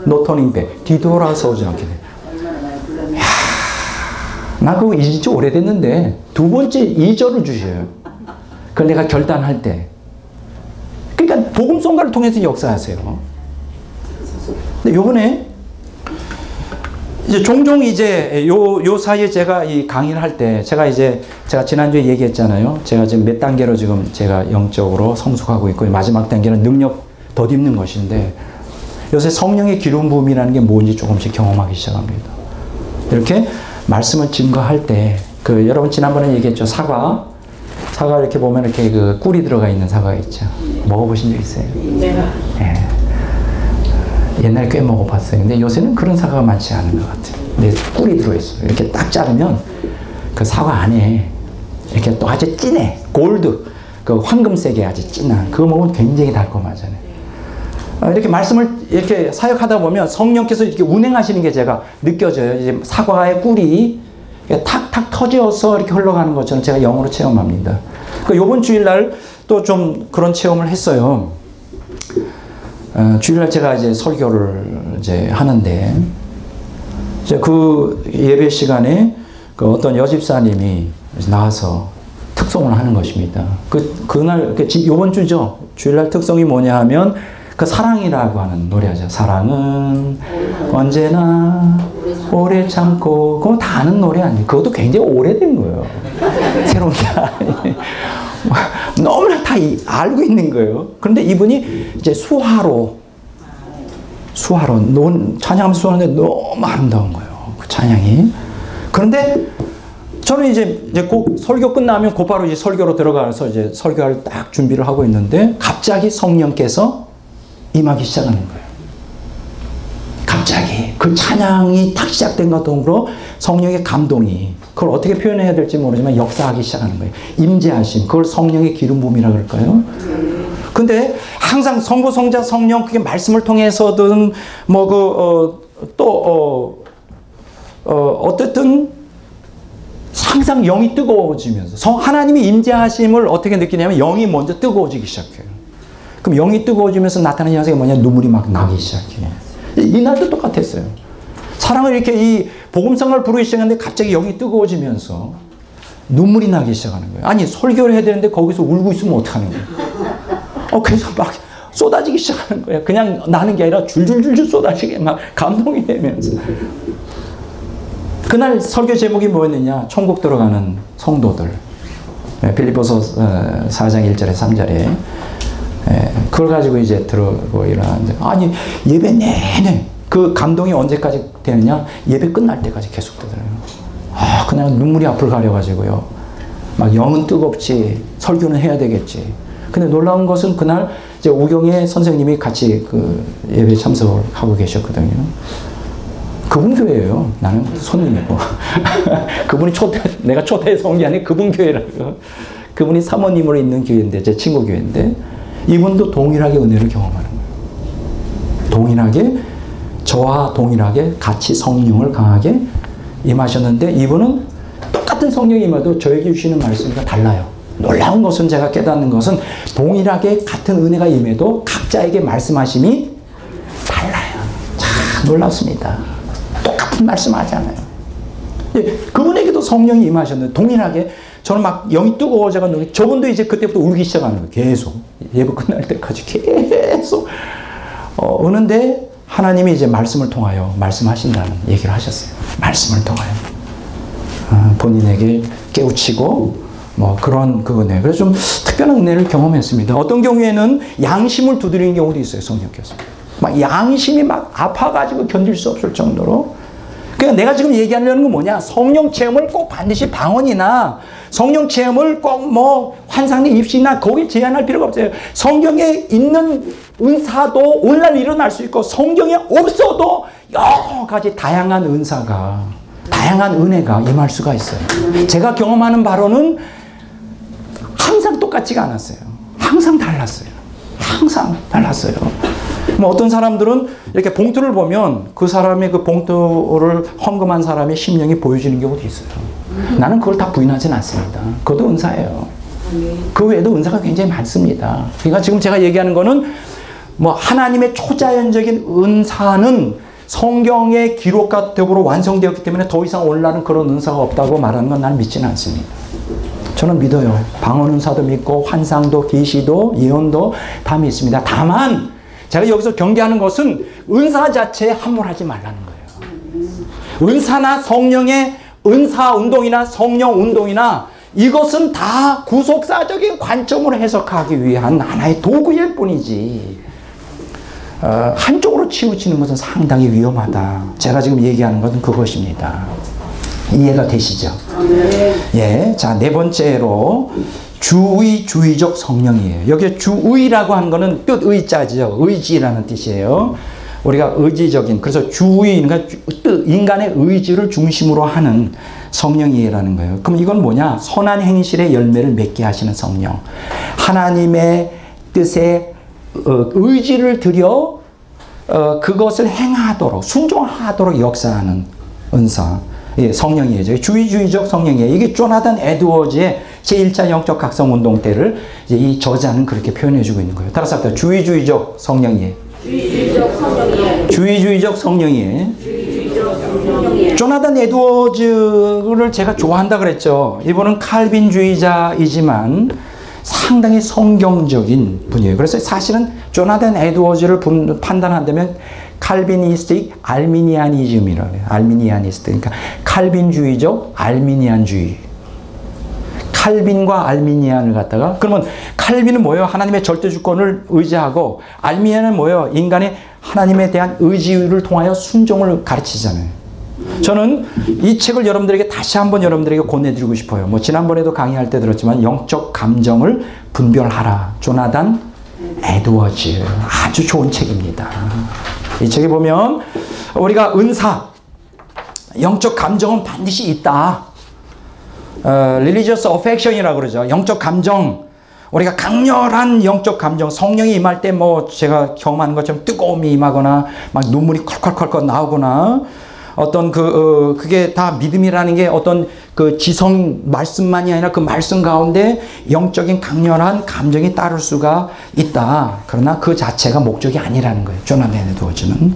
노토닝백. 뒤돌아서지 않게 돼. 나 그거 잊은 지 오래됐는데 두 번째 2절을 주셔요. 그걸 내가 결단할 때. 그러니까 복음성가를 통해서 역사하세요. 근데 요번에 이제 종종 이제 요 사이에 제가 이 강의를 할 때 제가 지난주에 얘기했잖아요. 제가 지금 몇 단계로 지금 제가 영적으로 성숙하고 있고 마지막 단계는 능력 덧입는 것인데 요새 성령의 기름 부음이라는 게 뭔지 조금씩 경험하기 시작합니다. 이렇게 말씀을 증거할 때 여러분 지난번에 얘기했죠. 사과 이렇게 보면 이렇게 그 꿀이 들어가 있는 사과가 있죠. 먹어보신 적 있어요? 네. 옛날에 꽤 먹어봤어요. 근데 요새는 그런 사과가 많지 않은 것 같아요. 근데 꿀이 들어있어요. 이렇게 딱 자르면 그 사과 안에 이렇게 또 아주 진해. 골드. 그 황금색의 아주 진한. 그거 먹으면 굉장히 달콤하잖아요. 이렇게 말씀을 이렇게 사역하다 보면 성령께서 이렇게 운행하시는 게 제가 느껴져요. 이제 사과의 꿀이 탁탁 터져서 이렇게 흘러가는 것처럼 제가 영으로 체험합니다. 이번 주일날 또 좀 그런 체험을 했어요. 주일날 제가 이제 설교를 이제 하는데, 이제 그 예배 시간에 그 어떤 여집사님이 나와서 특송을 하는 것입니다. 그날, 요번 주죠. 주일날 특송이 뭐냐 하면 그 사랑이라고 하는 노래죠. 사랑은 언제나 오래 참고. 그거 다 아는 노래 아니에요. 그것도 굉장히 오래된 거예요. 새로운 게 아니에요. 너무나 다 알고 있는 거예요. 그런데 이분이 이제 수화로 찬양하면서 수화하는데 너무 아름다운 거예요. 그 찬양이. 그런데 저는 이제 꼭 설교 끝나면 곧바로 이제 설교로 들어가서 이제 설교를 딱 준비를 하고 있는데 갑자기 성령께서 임하기 시작하는 거예요. 갑자기 그 찬양이 딱 시작된 것 동으로 성령의 감동이 그걸 어떻게 표현해야 될지 모르지만 역사하기 시작하는 거예요. 임재하심. 그걸 성령의 기름 부음이라 그럴까요? 근데 항상 성부, 성자, 성령 그게 말씀을 통해서든 어쨌든 항상 영이 뜨거워지면서 하나님이 임재하심을 어떻게 느끼냐면 영이 먼저 뜨거워지기 시작해요. 그럼 영이 뜨거워지면서 나타나는 현상이 뭐냐? 눈물이 막 나기 시작해요. 이날도 똑같았어요. 사랑을 이렇게 이 복음성을 부르기 시작하는데 갑자기 영이 뜨거워지면서 눈물이 나기 시작하는 거예요. 아니 설교를 해야 되는데 거기서 울고 있으면 어떡하는 거예요? 그래서 막 쏟아지기 시작하는 거예요. 그냥 나는 게 아니라 줄줄줄줄 쏟아지게 막 감동이 되면서. 그날 설교 제목이 뭐였느냐? 천국 들어가는 성도들. 빌립보서 4장 1절에 3절에 그걸 가지고 이제 들어보고 일어나는데 아니 예배 내내 그 감동이 언제까지 되느냐? 예배 끝날 때까지 계속 되더라고요. 그날 눈물이 앞을 가려가지고요. 막 영은 뜨겁지 설교는 해야 되겠지. 근데 놀라운 것은 그날 이제 우경의 선생님이 같이 그 예배 참석을 하고 계셨거든요. 그분 교회예요. 나는 손님이고. 그분이 내가 초대해서 온 게 아니라 그분 교회라고. 그분이 사모님으로 있는 교회인데 제 친구 교회인데 이분도 동일하게 은혜를 경험하는 거예요. 동일하게 저와 동일하게 같이 성령을 강하게 임하셨는데 이분은 똑같은 성령이 임해도 저에게 주시는 말씀과 달라요. 놀라운 것은 제가 깨닫는 것은 동일하게 같은 은혜가 임해도 각자에게 말씀하심이 달라요. 참 놀랍습니다. 똑같은 말씀하잖아요. 그분에게도 성령이 임하셨는데 동일하게 저는 막 영이 뜨거워져가지고 저분도 이제 그때부터 울기 시작하는 거예요. 계속 예배 끝날 때까지 계속 우는데 하나님이 이제 말씀을 통하여 말씀하신다는 얘기를 하셨어요. 말씀을 통하여 본인에게 깨우치고 뭐 그런 그거네. 그래서 좀 특별한 은혜를 경험했습니다. 어떤 경우에는 양심을 두드리는 경우도 있어요. 성령께서 막 양심이 막 아파가지고 견딜 수 없을 정도로. 그러니까 내가 지금 얘기하려는 건 뭐냐? 성령 체험을 꼭 반드시 방언이나 성령 체험을 꼭 뭐 환상의 입시나 거기에 제한할 필요가 없어요. 성경에 있는 은사도 오늘날 일어날 수 있고 성경에 없어도 여러 가지 다양한 은사가 다양한 은혜가 임할 수가 있어요. 제가 경험하는 바로는 항상 똑같지가 않았어요. 항상 달랐어요. 항상 달랐어요. 뭐 어떤 사람들은 이렇게 봉투를 보면 그 사람의 그 봉투를 헌금한 사람의 심령이 보여지는 경우도 있어요. 나는 그걸 다 부인하지는 않습니다. 그것도 은사예요. 그 외에도 은사가 굉장히 많습니다. 그러니까 지금 제가 얘기하는 거는 뭐 하나님의 초자연적인 은사는 성경의 기록과 더불어 완성되었기 때문에 더 이상 오늘날은 그런 은사가 없다고 말하는 건 나는 믿지는 않습니다. 저는 믿어요. 방언 은사도 믿고 환상도 계시도 예언도 다 믿습니다. 다만 제가 여기서 경계하는 것은 은사 자체에 함몰하지 말라는 거예요. 은사나 성령의 은사 운동이나 성령 운동이나 이것은 다 구속사적인 관점으로 해석하기 위한 하나의 도구일 뿐이지 한쪽으로 치우치는 것은 상당히 위험하다. 제가 지금 얘기하는 것은 그것입니다. 이해가 되시죠? 예, 자, 네 번째로 주의적 성령이에요. 여기 주의라고 하는 거는 뜻의자죠. 의지라는 뜻이에요. 우리가 의지적인, 그래서 주의, 그러니까 인간의 의지를 중심으로 하는 성령이라는 거예요. 그럼 이건 뭐냐? 선한 행실의 열매를 맺게 하시는 성령. 하나님의 뜻에 의지를 들여 그것을 행하도록, 순종하도록 역사하는 은사. 예, 성령이에요. 주의적 성령이에요. 이게 조나단 에드워즈의 제1차 영적 각성 운동 때를 이제 이 저자는 그렇게 표현해주고 있는 거예요. 따라서 합시다. 주의적 성령이에요. 주의적 성령이에요. 조나단 에드워즈를 제가 좋아한다 그랬죠. 이분은 칼빈주의자이지만 상당히 성경적인 분이에요. 그래서 사실은 조나단 에드워즈를 판단한다면 칼비니스틱 알미니아니즘이라고 해요. 알미니아니스트. 그러니까 칼빈주의적 알미니안주의. 칼빈과 알미니안을 갖다가 그러면 칼빈은 뭐예요? 하나님의 절대 주권을 의지하고 알미니안은 뭐예요? 인간의 하나님에 대한 의지를 통하여 순종을 가르치잖아요. 저는 이 책을 여러분들에게 다시 한번 여러분들에게 권해드리고 싶어요. 뭐 지난번에도 강의할 때 들었지만 영적 감정을 분별하라. 조나단 에드워즈. 아주 좋은 책입니다. 이 책에 보면 우리가 은사, 영적 감정은 반드시 있다. Religious affection이라고 그러죠. 영적 감정. 우리가 강렬한 영적 감정, 성령이 임할 때 뭐 제가 경험하는 것처럼 뜨거움이 임하거나 막 눈물이 컬컬컬 나오거나 어떤 그게 다 믿음이라는 게 어떤 그 지성 말씀만이 아니라 그 말씀 가운데 영적인 강렬한 감정이 따를 수가 있다. 그러나 그 자체가 목적이 아니라는 거예요. 조나단 에드워즈는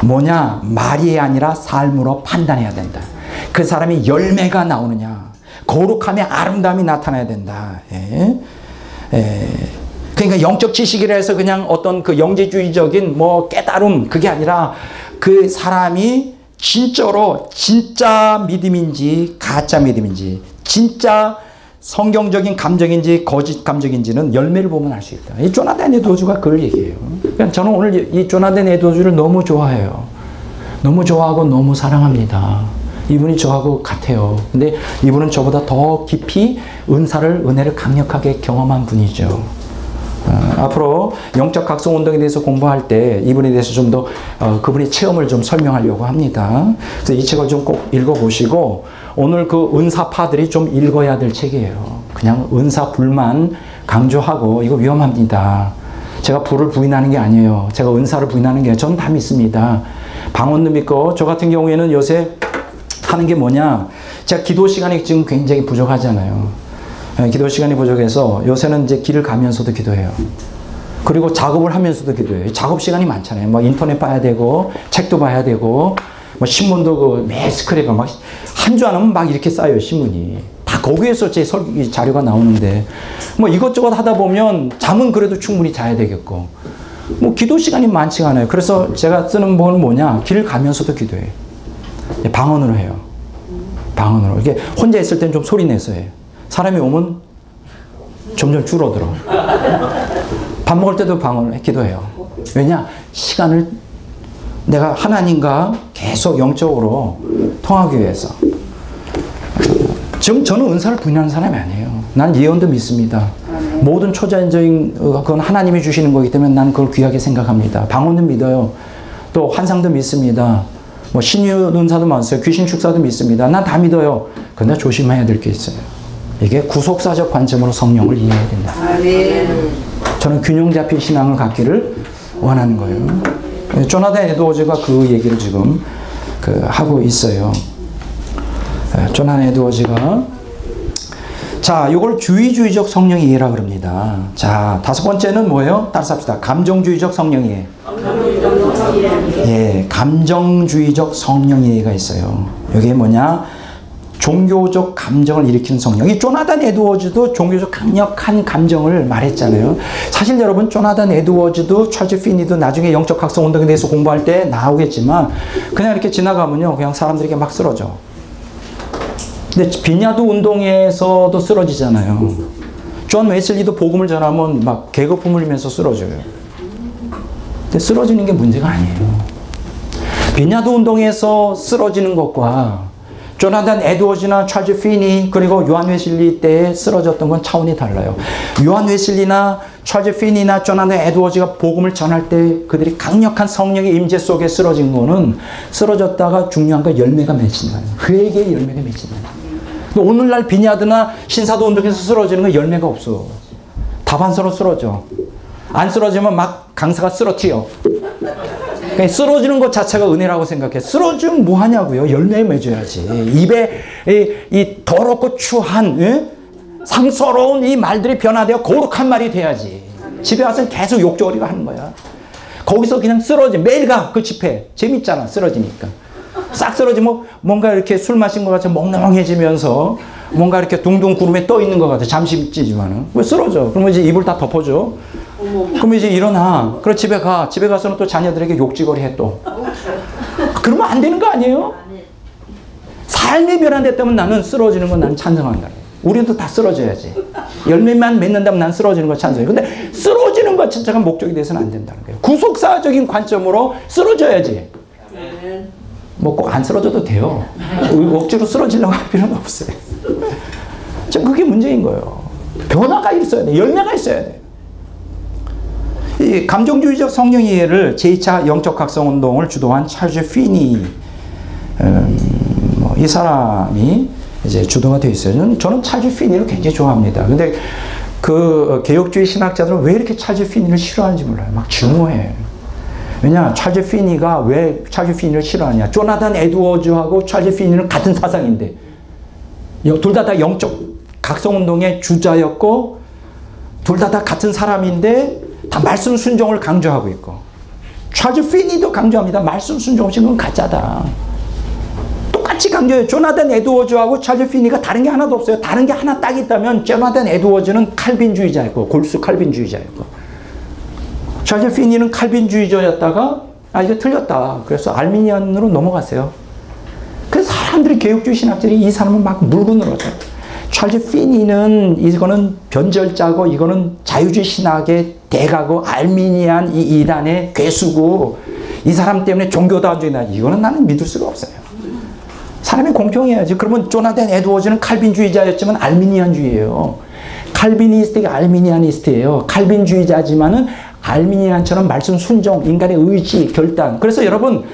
뭐냐? 말이 아니라 삶으로 판단해야 된다. 그 사람이 열매가 나오느냐? 거룩함의 아름다움이 나타나야 된다. 예. 그러니까 영적 지식이라 해서 그냥 어떤 그 영재주의적인 뭐 깨달음 그게 아니라 그 사람이 진짜로 진짜 믿음인지 가짜 믿음인지 진짜 성경적인 감정인지 거짓 감정인지는 열매를 보면 알 수 있다. 이 조나단 에드워즈가 그걸 얘기해요. 그러니까 저는 오늘 이 조나단 에드워즈를 너무 좋아해요. 너무 좋아하고 너무 사랑합니다. 이분이 저하고 같아요. 근데 이분은 저보다 더 깊이 은혜를 강력하게 경험한 분이죠. 앞으로 영적 각성 운동에 대해서 공부할 때 이분에 대해서 좀 더 그분의 체험을 좀 설명하려고 합니다. 그래서 이 책을 좀 꼭 읽어보시고 오늘 그 은사파들이 좀 읽어야 될 책이에요. 그냥 은사 불만 강조하고 이거 위험합니다. 제가 불을 부인하는 게 아니에요. 제가 은사를 부인하는 게 아니에요. 저는 다 믿습니다. 방언도 믿고 저 같은 경우에는 요새 하는 게 뭐냐? 제가 기도 시간이 지금 굉장히 부족하잖아요. 기도 시간이 부족해서 요새는 이제 길을 가면서도 기도해요. 그리고 작업을 하면서도 기도해요. 작업 시간이 많잖아요. 뭐 인터넷 봐야 되고, 책도 봐야 되고, 뭐 신문도 그 매 스크랩을 막 한 주 안 하면 막 이렇게 쌓여요, 신문이. 다 거기에서 제 이 자료가 나오는데 뭐 이것저것 하다 보면 잠은 그래도 충분히 자야 되겠고 뭐 기도 시간이 많지가 않아요. 그래서 제가 쓰는 건 뭐냐, 길 가면서도 기도해요. 방언으로 해요. 방언으로. 이게 혼자 있을 땐 좀 소리 내서 해요. 사람이 오면 점점 줄어들어. 밥 먹을 때도 방언을 기도해요. 왜냐? 시간을 내가 하나님과 계속 영적으로 통하기 위해서. 지금 저는 은사를 부인하는 사람이 아니에요. 난 예언도 믿습니다. 모든 초자연적인 그건 하나님이 주시는 거기 때문에 난 그걸 귀하게 생각합니다. 방언도 믿어요. 또 환상도 믿습니다. 뭐 신유 은사도 많았어요. 귀신 축사도 믿습니다. 난 다 믿어요. 그런데 조심해야 될 게 있어요. 이게 구속사적 관점으로 성령을 이해해야 된다. 저는 균형 잡힌 신앙을 갖기를 원하는 거예요. 조나단 에드워즈가 그 얘기를 지금 하고 있어요. 조나단 에드워즈가 자, 이걸 주의주의적 성령 이해라 그럽니다. 자, 다섯 번째는 뭐예요? 따라서 합시다. 감정주의적 성령 이해. 예, 감정주의적 성령 이해가 있어요. 이게 뭐냐? 종교적 감정을 일으키는 성령. 이 조나단 에드워즈도 종교적 강력한 감정을 말했잖아요. 사실 여러분, 조나단 에드워즈도 찰즈 피니도 나중에 영적 각성 운동에 대해서 공부할 때 나오겠지만 그냥 이렇게 지나가면요, 그냥 사람들에게 막 쓰러져. 근데 빈야드 운동에서도 쓰러지잖아요. 존 웨슬리도 복음을 전하면 막 계거품 흘리면서 쓰러져요. 근데 쓰러지는 게 문제가 아니에요. 빈야드 운동에서 쓰러지는 것과 조나단 에드워즈나 찰즈 피니 그리고 요한 웨슬리 때 쓰러졌던 건 차원이 달라요. 요한 웨슬리나 찰즈 피니나 조나단 에드워즈가 복음을 전할 때 그들이 강력한 성령의 임재 속에 쓰러진 거는 쓰러졌다가 중요한 건 열매가 맺힌다. 회개의 열매가 맺힌다. 오늘날 빈야드나 신사도 운동에서 쓰러지는 건 열매가 없어. 다반사로 쓰러져. 안 쓰러지면 막 강사가 쓰러뜨려. 그러니까 쓰러지는 것 자체가 은혜라고 생각해. 쓰러지면 뭐 하냐고요? 열매 맺어야지. 입에 이 더럽고 추한 상스러운 이 말들이 변화되어 거룩한 말이 돼야지. 집에 와서 계속 욕조리고 하는 거야. 거기서 그냥 쓰러지. 매일 가 그 집회. 재밌잖아, 쓰러지니까. 싹 쓰러지면 뭔가 이렇게 술 마신 것 같이 멍멍해지면서 뭔가 이렇게 둥둥 구름에 떠 있는 것 같아. 잠시 찌지만은. 왜 쓰러져? 그러면 이제 이불 다 덮어줘. 그러면 이제 일어나. 그럼 집에 가. 집에 가서는 또 자녀들에게 욕지거리 해 또. 그러면 안 되는 거 아니에요? 삶이 변화됐다면 나는 쓰러지는 건 나는 찬성한다. 우리도 다 쓰러져야지. 열매만 맺는다면 난 쓰러지는 거 찬성해. 근데 쓰러지는 것 자체가 목적이 돼서는 안 된다는 거예요. 구속사적인 관점으로 쓰러져야지. 뭐 꼭 안 쓰러져도 돼요. 억지로 쓰러지려고 할 필요는 없어요. 지금 그게 문제인 거예요. 변화가 있어야 돼. 열매가 있어야 돼. 이 감정주의적 성령 이해를 제2차 영적 각성 운동을 주도한 찰즈 피니, 이 사람이 이제 주도가 되어 있어요. 저는 찰즈 피니를 굉장히 좋아합니다. 근데 그 개혁주의 신학자들은 왜 이렇게 찰즈 피니를 싫어하는지 몰라요. 막 증오해요. 왜냐, 찰즈 피니가 왜 찰즈 피니를 싫어하냐? 조나단 에드워즈하고 찰즈 피니는 같은 사상인데, 둘 다 영적 각성운동의 주자였고, 둘 다 같은 사람인데, 다 말씀 순종을 강조하고 있고, 찰즈 피니도 강조합니다. 말씀 순종, 지금 가짜다. 똑같이 강조해요. 조나단 에드워즈하고 찰즈 피니가 다른 게 하나도 없어요. 다른 게 하나 딱 있다면, 조나단 에드워즈는 칼빈주의자였고, 골수 칼빈주의자였고, 찰즈 피니는 칼빈주의자였다가 이게 틀렸다. 그래서 알미니안으로 넘어갔어요. 그래서 사람들이 개혁주의 신학들이 이 사람을 막 물고 늘어져요. 찰즈 피니는 이거는 변절자고 이거는 자유주의 신학의 대가고 알미니안 이 이단의 괴수고 이 사람 때문에 종교다운주의다. 이거는 나는 믿을 수가 없어요. 사람이 공평해야지. 그러면 조나단 에드워즈는 칼빈주의자였지만 알미니안주의예요. 칼비니스트가 알미니아니스트예요. 칼빈주의자지만은 알미니안처럼 말씀 순종, 인간의 의지, 결단. 그래서 여러분,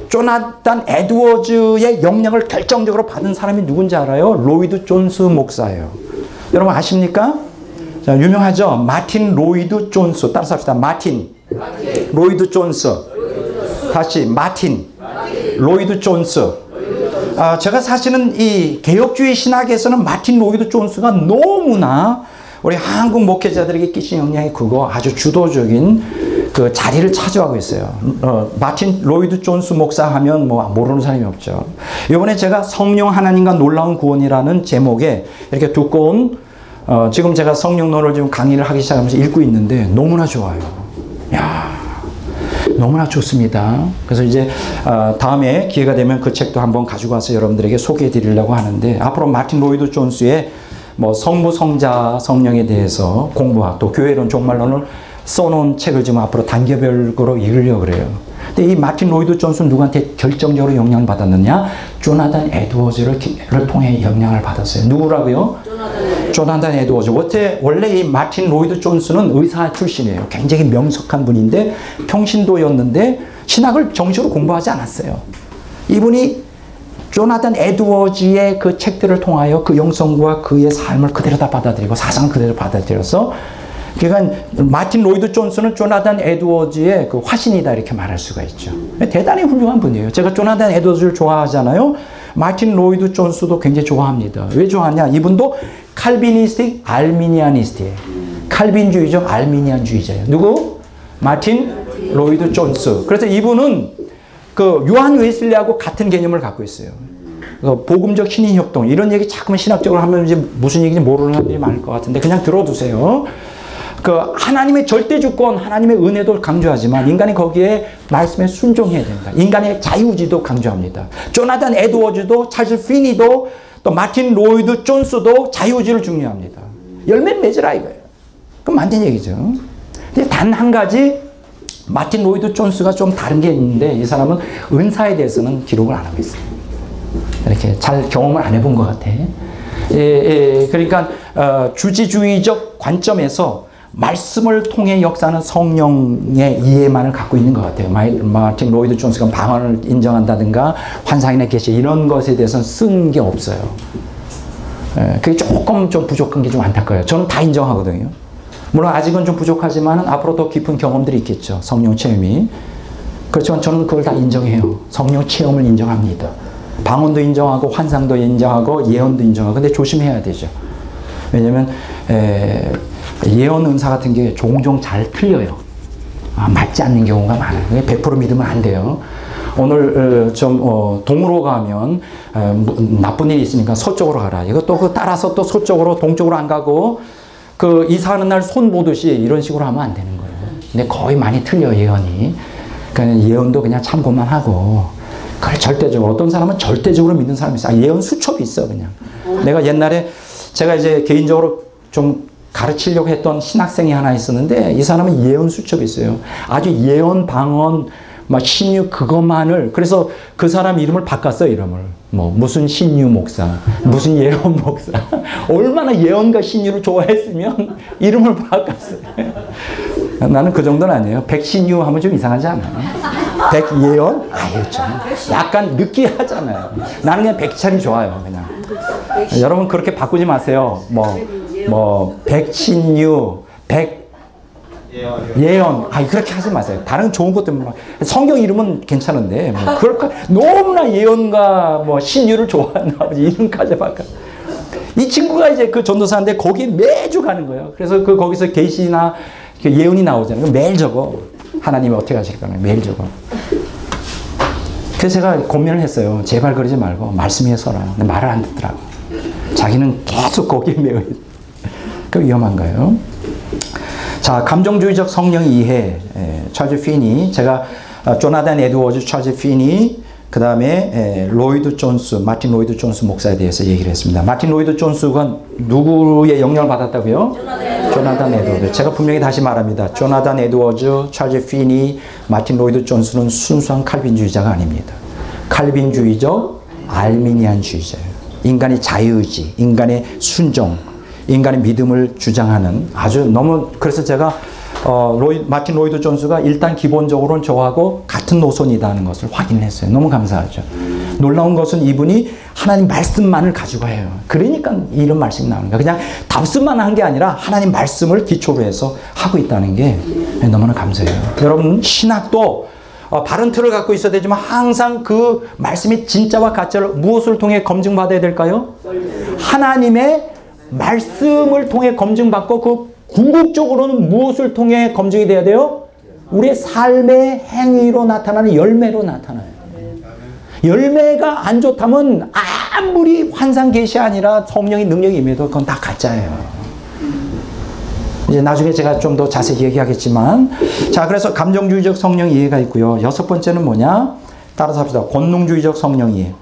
조나단 에드워즈의 영향을 결정적으로 받은 사람이 누군지 알아요? 로이드 존스 목사예요. 여러분 아십니까? 자, 유명하죠? 마틴 로이드 존스. 따라서 합시다. 마틴. 로이드 존스. 다시 마틴. 로이드 존스. 제가 사실은 이 개혁주의 신학에서는 마틴 로이드 존스가 너무나 우리 한국 목회자들에게 끼친 영향이 크고 아주 주도적인 그 자리를 차지하고 있어요. 마틴 로이드 존스 목사 하면 뭐 모르는 사람이 없죠. 이번에 제가 성령 하나님과 놀라운 구원이라는 제목에 이렇게 두꺼운 지금 제가 성령론을 지금 강의를 하기 시작하면서 읽고 있는데 너무나 좋아요. 야, 너무나 좋습니다. 그래서 이제 다음에 기회가 되면 그 책도 한번 가지고 와서 여러분들에게 소개해 드리려고 하는데, 앞으로 마틴 로이드 존스의 뭐 성부, 성자, 성령에 대해서 공부하고 또 교회론, 종말론을 써놓은 책을 지금 앞으로 단계별로 읽으려고 그래요. 근데 이 마틴 로이드 존스는 누구한테 결정적으로 영향을 받았느냐? 조나단 에드워즈를 통해 영향을 받았어요. 누구라고요? 조나단 에드워즈. 원래 이 마틴 로이드 존스는 의사 출신이에요. 굉장히 명석한 분인데 평신도였는데 신학을 정식으로 공부하지 않았어요. 이분이 조나단 에드워즈의 그 책들을 통하여 그 영성과 그의 삶을 그대로 다 받아들이고 사상을 그대로 받아들여서, 그러니까 마틴 로이드 존스는 조나단 에드워즈의 그 화신이다 이렇게 말할 수가 있죠. 대단히 훌륭한 분이에요. 제가 조나단 에드워즈를 좋아하잖아요. 마틴 로이드 존스도 굉장히 좋아합니다. 왜 좋아하냐? 이분도 칼비니스틱 알미니아니스트예요. 칼빈주의적 알미니안주의자예요. 누구? 마틴 로이드 존스. 그래서 이분은 그 요한 웨슬리하고 같은 개념을 갖고 있어요. 복음적 신인 협동, 이런 얘기 자꾸만 신학적으로 하면 이제 무슨 얘기인지 모르는 사람들이 많을 것 같은데 그냥 들어두세요. 그 하나님의 절대 주권, 하나님의 은혜도 강조하지만 인간이 거기에 말씀에 순종해야 된다. 인간의 자유의지도 강조합니다. 조나단 에드워즈도, 찰스 피니도, 또 마틴 로이드 존스도 자유의지를 중요합니다. 열매를 맺으라 이거예요. 그럼 맞는 얘기죠. 근데 단 한 가지 마틴 로이드 존스가 좀 다른 게 있는데, 이 사람은 은사에 대해서는 기록을 안 하고 있어요. 이렇게 잘 경험을 안 해본 것 같아. 그러니까 주지주의적 관점에서 말씀을 통해 역사하는 성령의 이해만을 갖고 있는 것 같아요. 마틴 로이드 존스가 방언을 인정한다든가 환상이나 계시 이런 것에 대해서는 쓴 게 없어요. 그게 조금 좀 부족한 게 좀 안타까워요. 저는 다 인정하거든요. 물론 아직은 좀 부족하지만 앞으로 더 깊은 경험들이 있겠죠. 성령 체험이. 그렇지만 저는 그걸 다 인정해요. 성령 체험을 인정합니다. 방언도 인정하고 환상도 인정하고 예언도 인정하고. 근데 조심해야 되죠. 왜냐면 예언 은사 같은 게 종종 잘 틀려요. 맞지 않는 경우가 많아요. 100% 믿으면 안 돼요. 오늘 동으로 가면 나쁜 일이 있으니까 서쪽으로 가라. 이거 또 그 따라서 또 서쪽으로 동쪽으로 안 가고 그 이사하는 날 손 보듯이 이런 식으로 하면 안 되는 거예요. 근데 거의 많이 틀려 예언이. 그러니까 예언도 그냥 참고만 하고. 그걸 절대적으로, 어떤 사람은 절대적으로 믿는 사람이 있어. 예언 수첩이 있어 그냥. 내가 옛날에 제가 이제 개인적으로 좀 가르치려고 했던 신학생이 하나 있었는데, 이 사람은 예언 수첩이 있어요. 아주 예언, 방언, 막 신유 그것만을. 그래서 그 사람 이름을 바꿨어요. 이름을 뭐 무슨 신유 목사, 무슨 예언 목사. 얼마나 예언과 신유를 좋아했으면 이름을 바꿨어요. 나는 그 정도는 아니에요. 백신유 하면 좀 이상하지 않아요? 백예언? 아유 참 약간 느끼하잖아요. 나는 그냥 백찬이 좋아요. 그냥 여러분 그렇게 바꾸지 마세요. 뭐 백신유, 예언, 그렇게 하지 마세요. 다른 좋은 것도 성경 이름은 괜찮은데 뭐 그럴까? 너무나 예언과 뭐 신유를 좋아하는 아버지 이름까지 바꿔. 이 친구가 이제 그 전도사인데 거기에 매주 가는 거예요. 그래서 거기서 계시나 예언이 나오잖아요. 매일 적어. 하나님이 어떻게 하실까 매일 적어. 그래서 제가 고민을 했어요. 제발 그러지 말고 말씀에 서라. 근데 말을 안 듣더라고. 자기는 계속 거기에 매여 있어. 그 위험한가요? 자, 감정주의적 성령 이해, 찰스 피니, 제가 조나단 에드워즈, 찰스 피니, 그 다음에 로이드 존스, 마틴 로이드 존스 목사에 대해서 얘기를 했습니다. 마틴 로이드 존스가 누구의 영향을 받았다고요? 조나단 에드워즈. 제가 분명히 다시 말합니다. 조나단 에드워즈, 찰스 피니, 마틴 로이드 존스는 순수한 칼빈주의자가 아닙니다. 칼빈주의적 알미니안주의자예요. 인간의 자유의지, 인간의 순종, 인간의 믿음을 주장하는 아주 너무. 그래서 제가 마틴 로이드 존스가 일단 기본적으로는 저하고 같은 노선이라는 것을 확인했어요. 너무 감사하죠. 놀라운 것은 이분이 하나님 말씀만을 가지고 해요. 그러니까 이런 말씀이 나오는 거예요. 그냥 답습만 한 게 아니라 하나님 말씀을 기초로 해서 하고 있다는 게 너무나 감사해요. 여러분 신학도 바른 틀을 갖고 있어야 되지만 항상 그 말씀의 진짜와 가짜를 무엇을 통해 검증받아야 될까요? 하나님의 말씀을 통해 검증받고, 그 궁극적으로는 무엇을 통해 검증이 돼야 돼요? 우리의 삶의 행위로 나타나는 열매로 나타나요. 열매가 안 좋다면 아무리 환상 계시 아니라 성령의 능력이 임해도 그건 다 가짜예요. 이제 나중에 제가 좀 더 자세히 얘기하겠지만, 자, 그래서 감정주의적 성령 이해가 있고요. 여섯 번째는 뭐냐? 따라서 합시다. 권능주의적 성령 이해.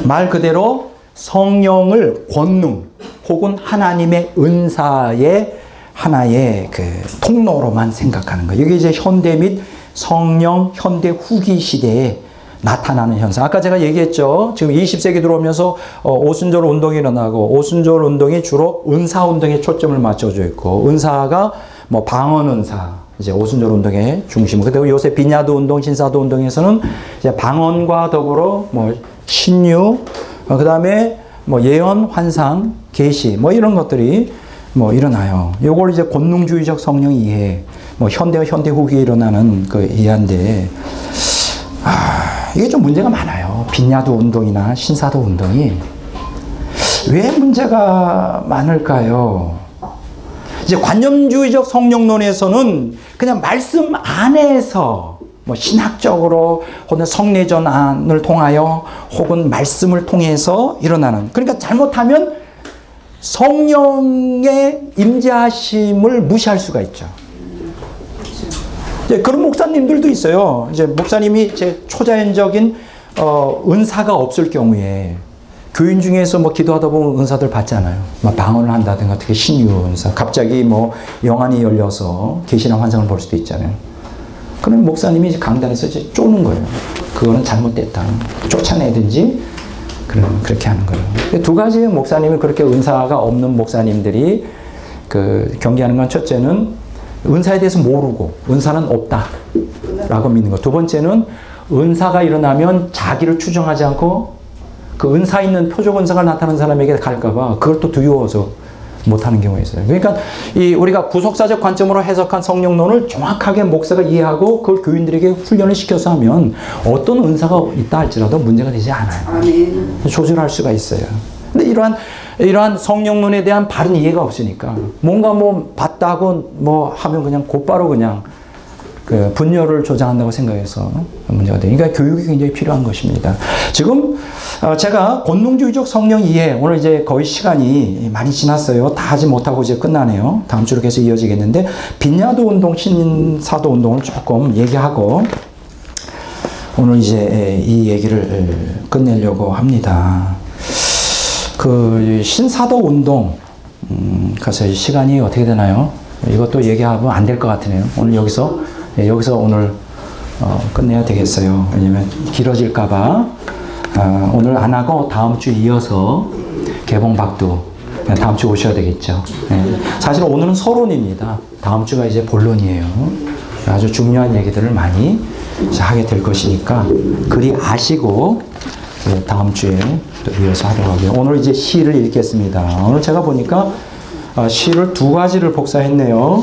말 그대로 성령을 권능 혹은 하나님의 은사의 하나의 그 통로로만 생각하는 거예요. 이게 이제 현대 및 성령 현대 후기 시대에 나타나는 현상. 아까 제가 얘기했죠. 지금 20세기 들어오면서 오순절 운동이 일어나고, 오순절 운동이 주로 은사 운동에 초점을 맞춰져 있고, 은사가 뭐 방언 은사, 이제 오순절 운동의 중심. 그리고 요새 빈야드 운동, 신사도 운동에서는 이제 방언과 더불어 뭐 신유, 그 다음에 뭐 예언, 환상, 계시, 뭐 이런 것들이 뭐 일어나요. 요걸 이제 권능주의적 성령 이해, 뭐 현대와 현대 후기에 일어나는 그 이해인데, 이게 좀 문제가 많아요. 빈야드 운동이나 신사도 운동이 왜 문제가 많을까요? 이제 관념주의적 성령론에서는 그냥 말씀 안에서 뭐 신학적으로 혹은 성례전안을 통하여 혹은 말씀을 통해서 일어나는, 그러니까 잘못하면 성령의 임재하심을 무시할 수가 있죠. 그런 목사님들도 있어요. 이제 목사님이 제 초자연적인 은사가 없을 경우에 교인 중에서 뭐 기도하다 보면 은사들 받잖아요. 막 방언을 한다든가 특히 신유 은사, 갑자기 뭐 영안이 열려서 계시나 환상을 볼 수도 있잖아요. 그럼 목사님이 강단에서 이제 쪼는 거예요. 그거는 잘못됐다. 쫓아내든지 그렇게 하는 거예요. 두 가지의 목사님이 그렇게 은사가 없는 목사님들이 그 경계하는 건, 첫째는 은사에 대해서 모르고 은사는 없다라고 믿는 것. 두 번째는 은사가 일어나면 자기를 추정하지 않고 그 은사 있는 표적 은사가 나타나는 사람에게 갈까봐 그걸 또 두려워서 못하는 경우가 있어요. 그러니까 우리가 구속사적 관점으로 해석한 성령론을 정확하게 목사가 이해하고 그걸 교인들에게 훈련을 시켜서 하면 어떤 은사가 있다 할지라도 문제가 되지 않아요. 조절할 수가 있어요. 근데 이러한 성령론에 대한 바른 이해가 없으니까 뭔가 뭐 봤다고 뭐 하면 그냥 곧바로 그냥 그 분열을 조장한다고 생각해서 문제가 돼요. 그러니까 교육이 굉장히 필요한 것입니다. 지금 제가 권능주의적 성령 이해, 오늘 이제 거의 시간이 많이 지났어요. 다 하지 못하고 이제 끝나네요. 다음 주로 계속 이어지겠는데, 빈야드 운동, 신사도 운동을 조금 얘기하고 오늘 이제 이 얘기를 끝내려고 합니다. 그 신사도 운동, 그래서 시간이 어떻게 되나요? 이것도 얘기하면 안 될 것 같으네요. 오늘 여기서 오늘 끝내야 되겠어요. 왜냐면 길어질까봐. 오늘 안 하고 다음 주 이어서 개봉박두 다음 주 오셔야 되겠죠. 네. 사실 오늘은 서론입니다. 다음 주가 이제 본론이에요. 아주 중요한 얘기들을 많이 하게 될 것이니까 그리 아시고 다음 주에 또 이어서 하도록 하고요. 오늘 이제 시를 읽겠습니다. 오늘 제가 보니까 시를 두 가지를 복사했네요.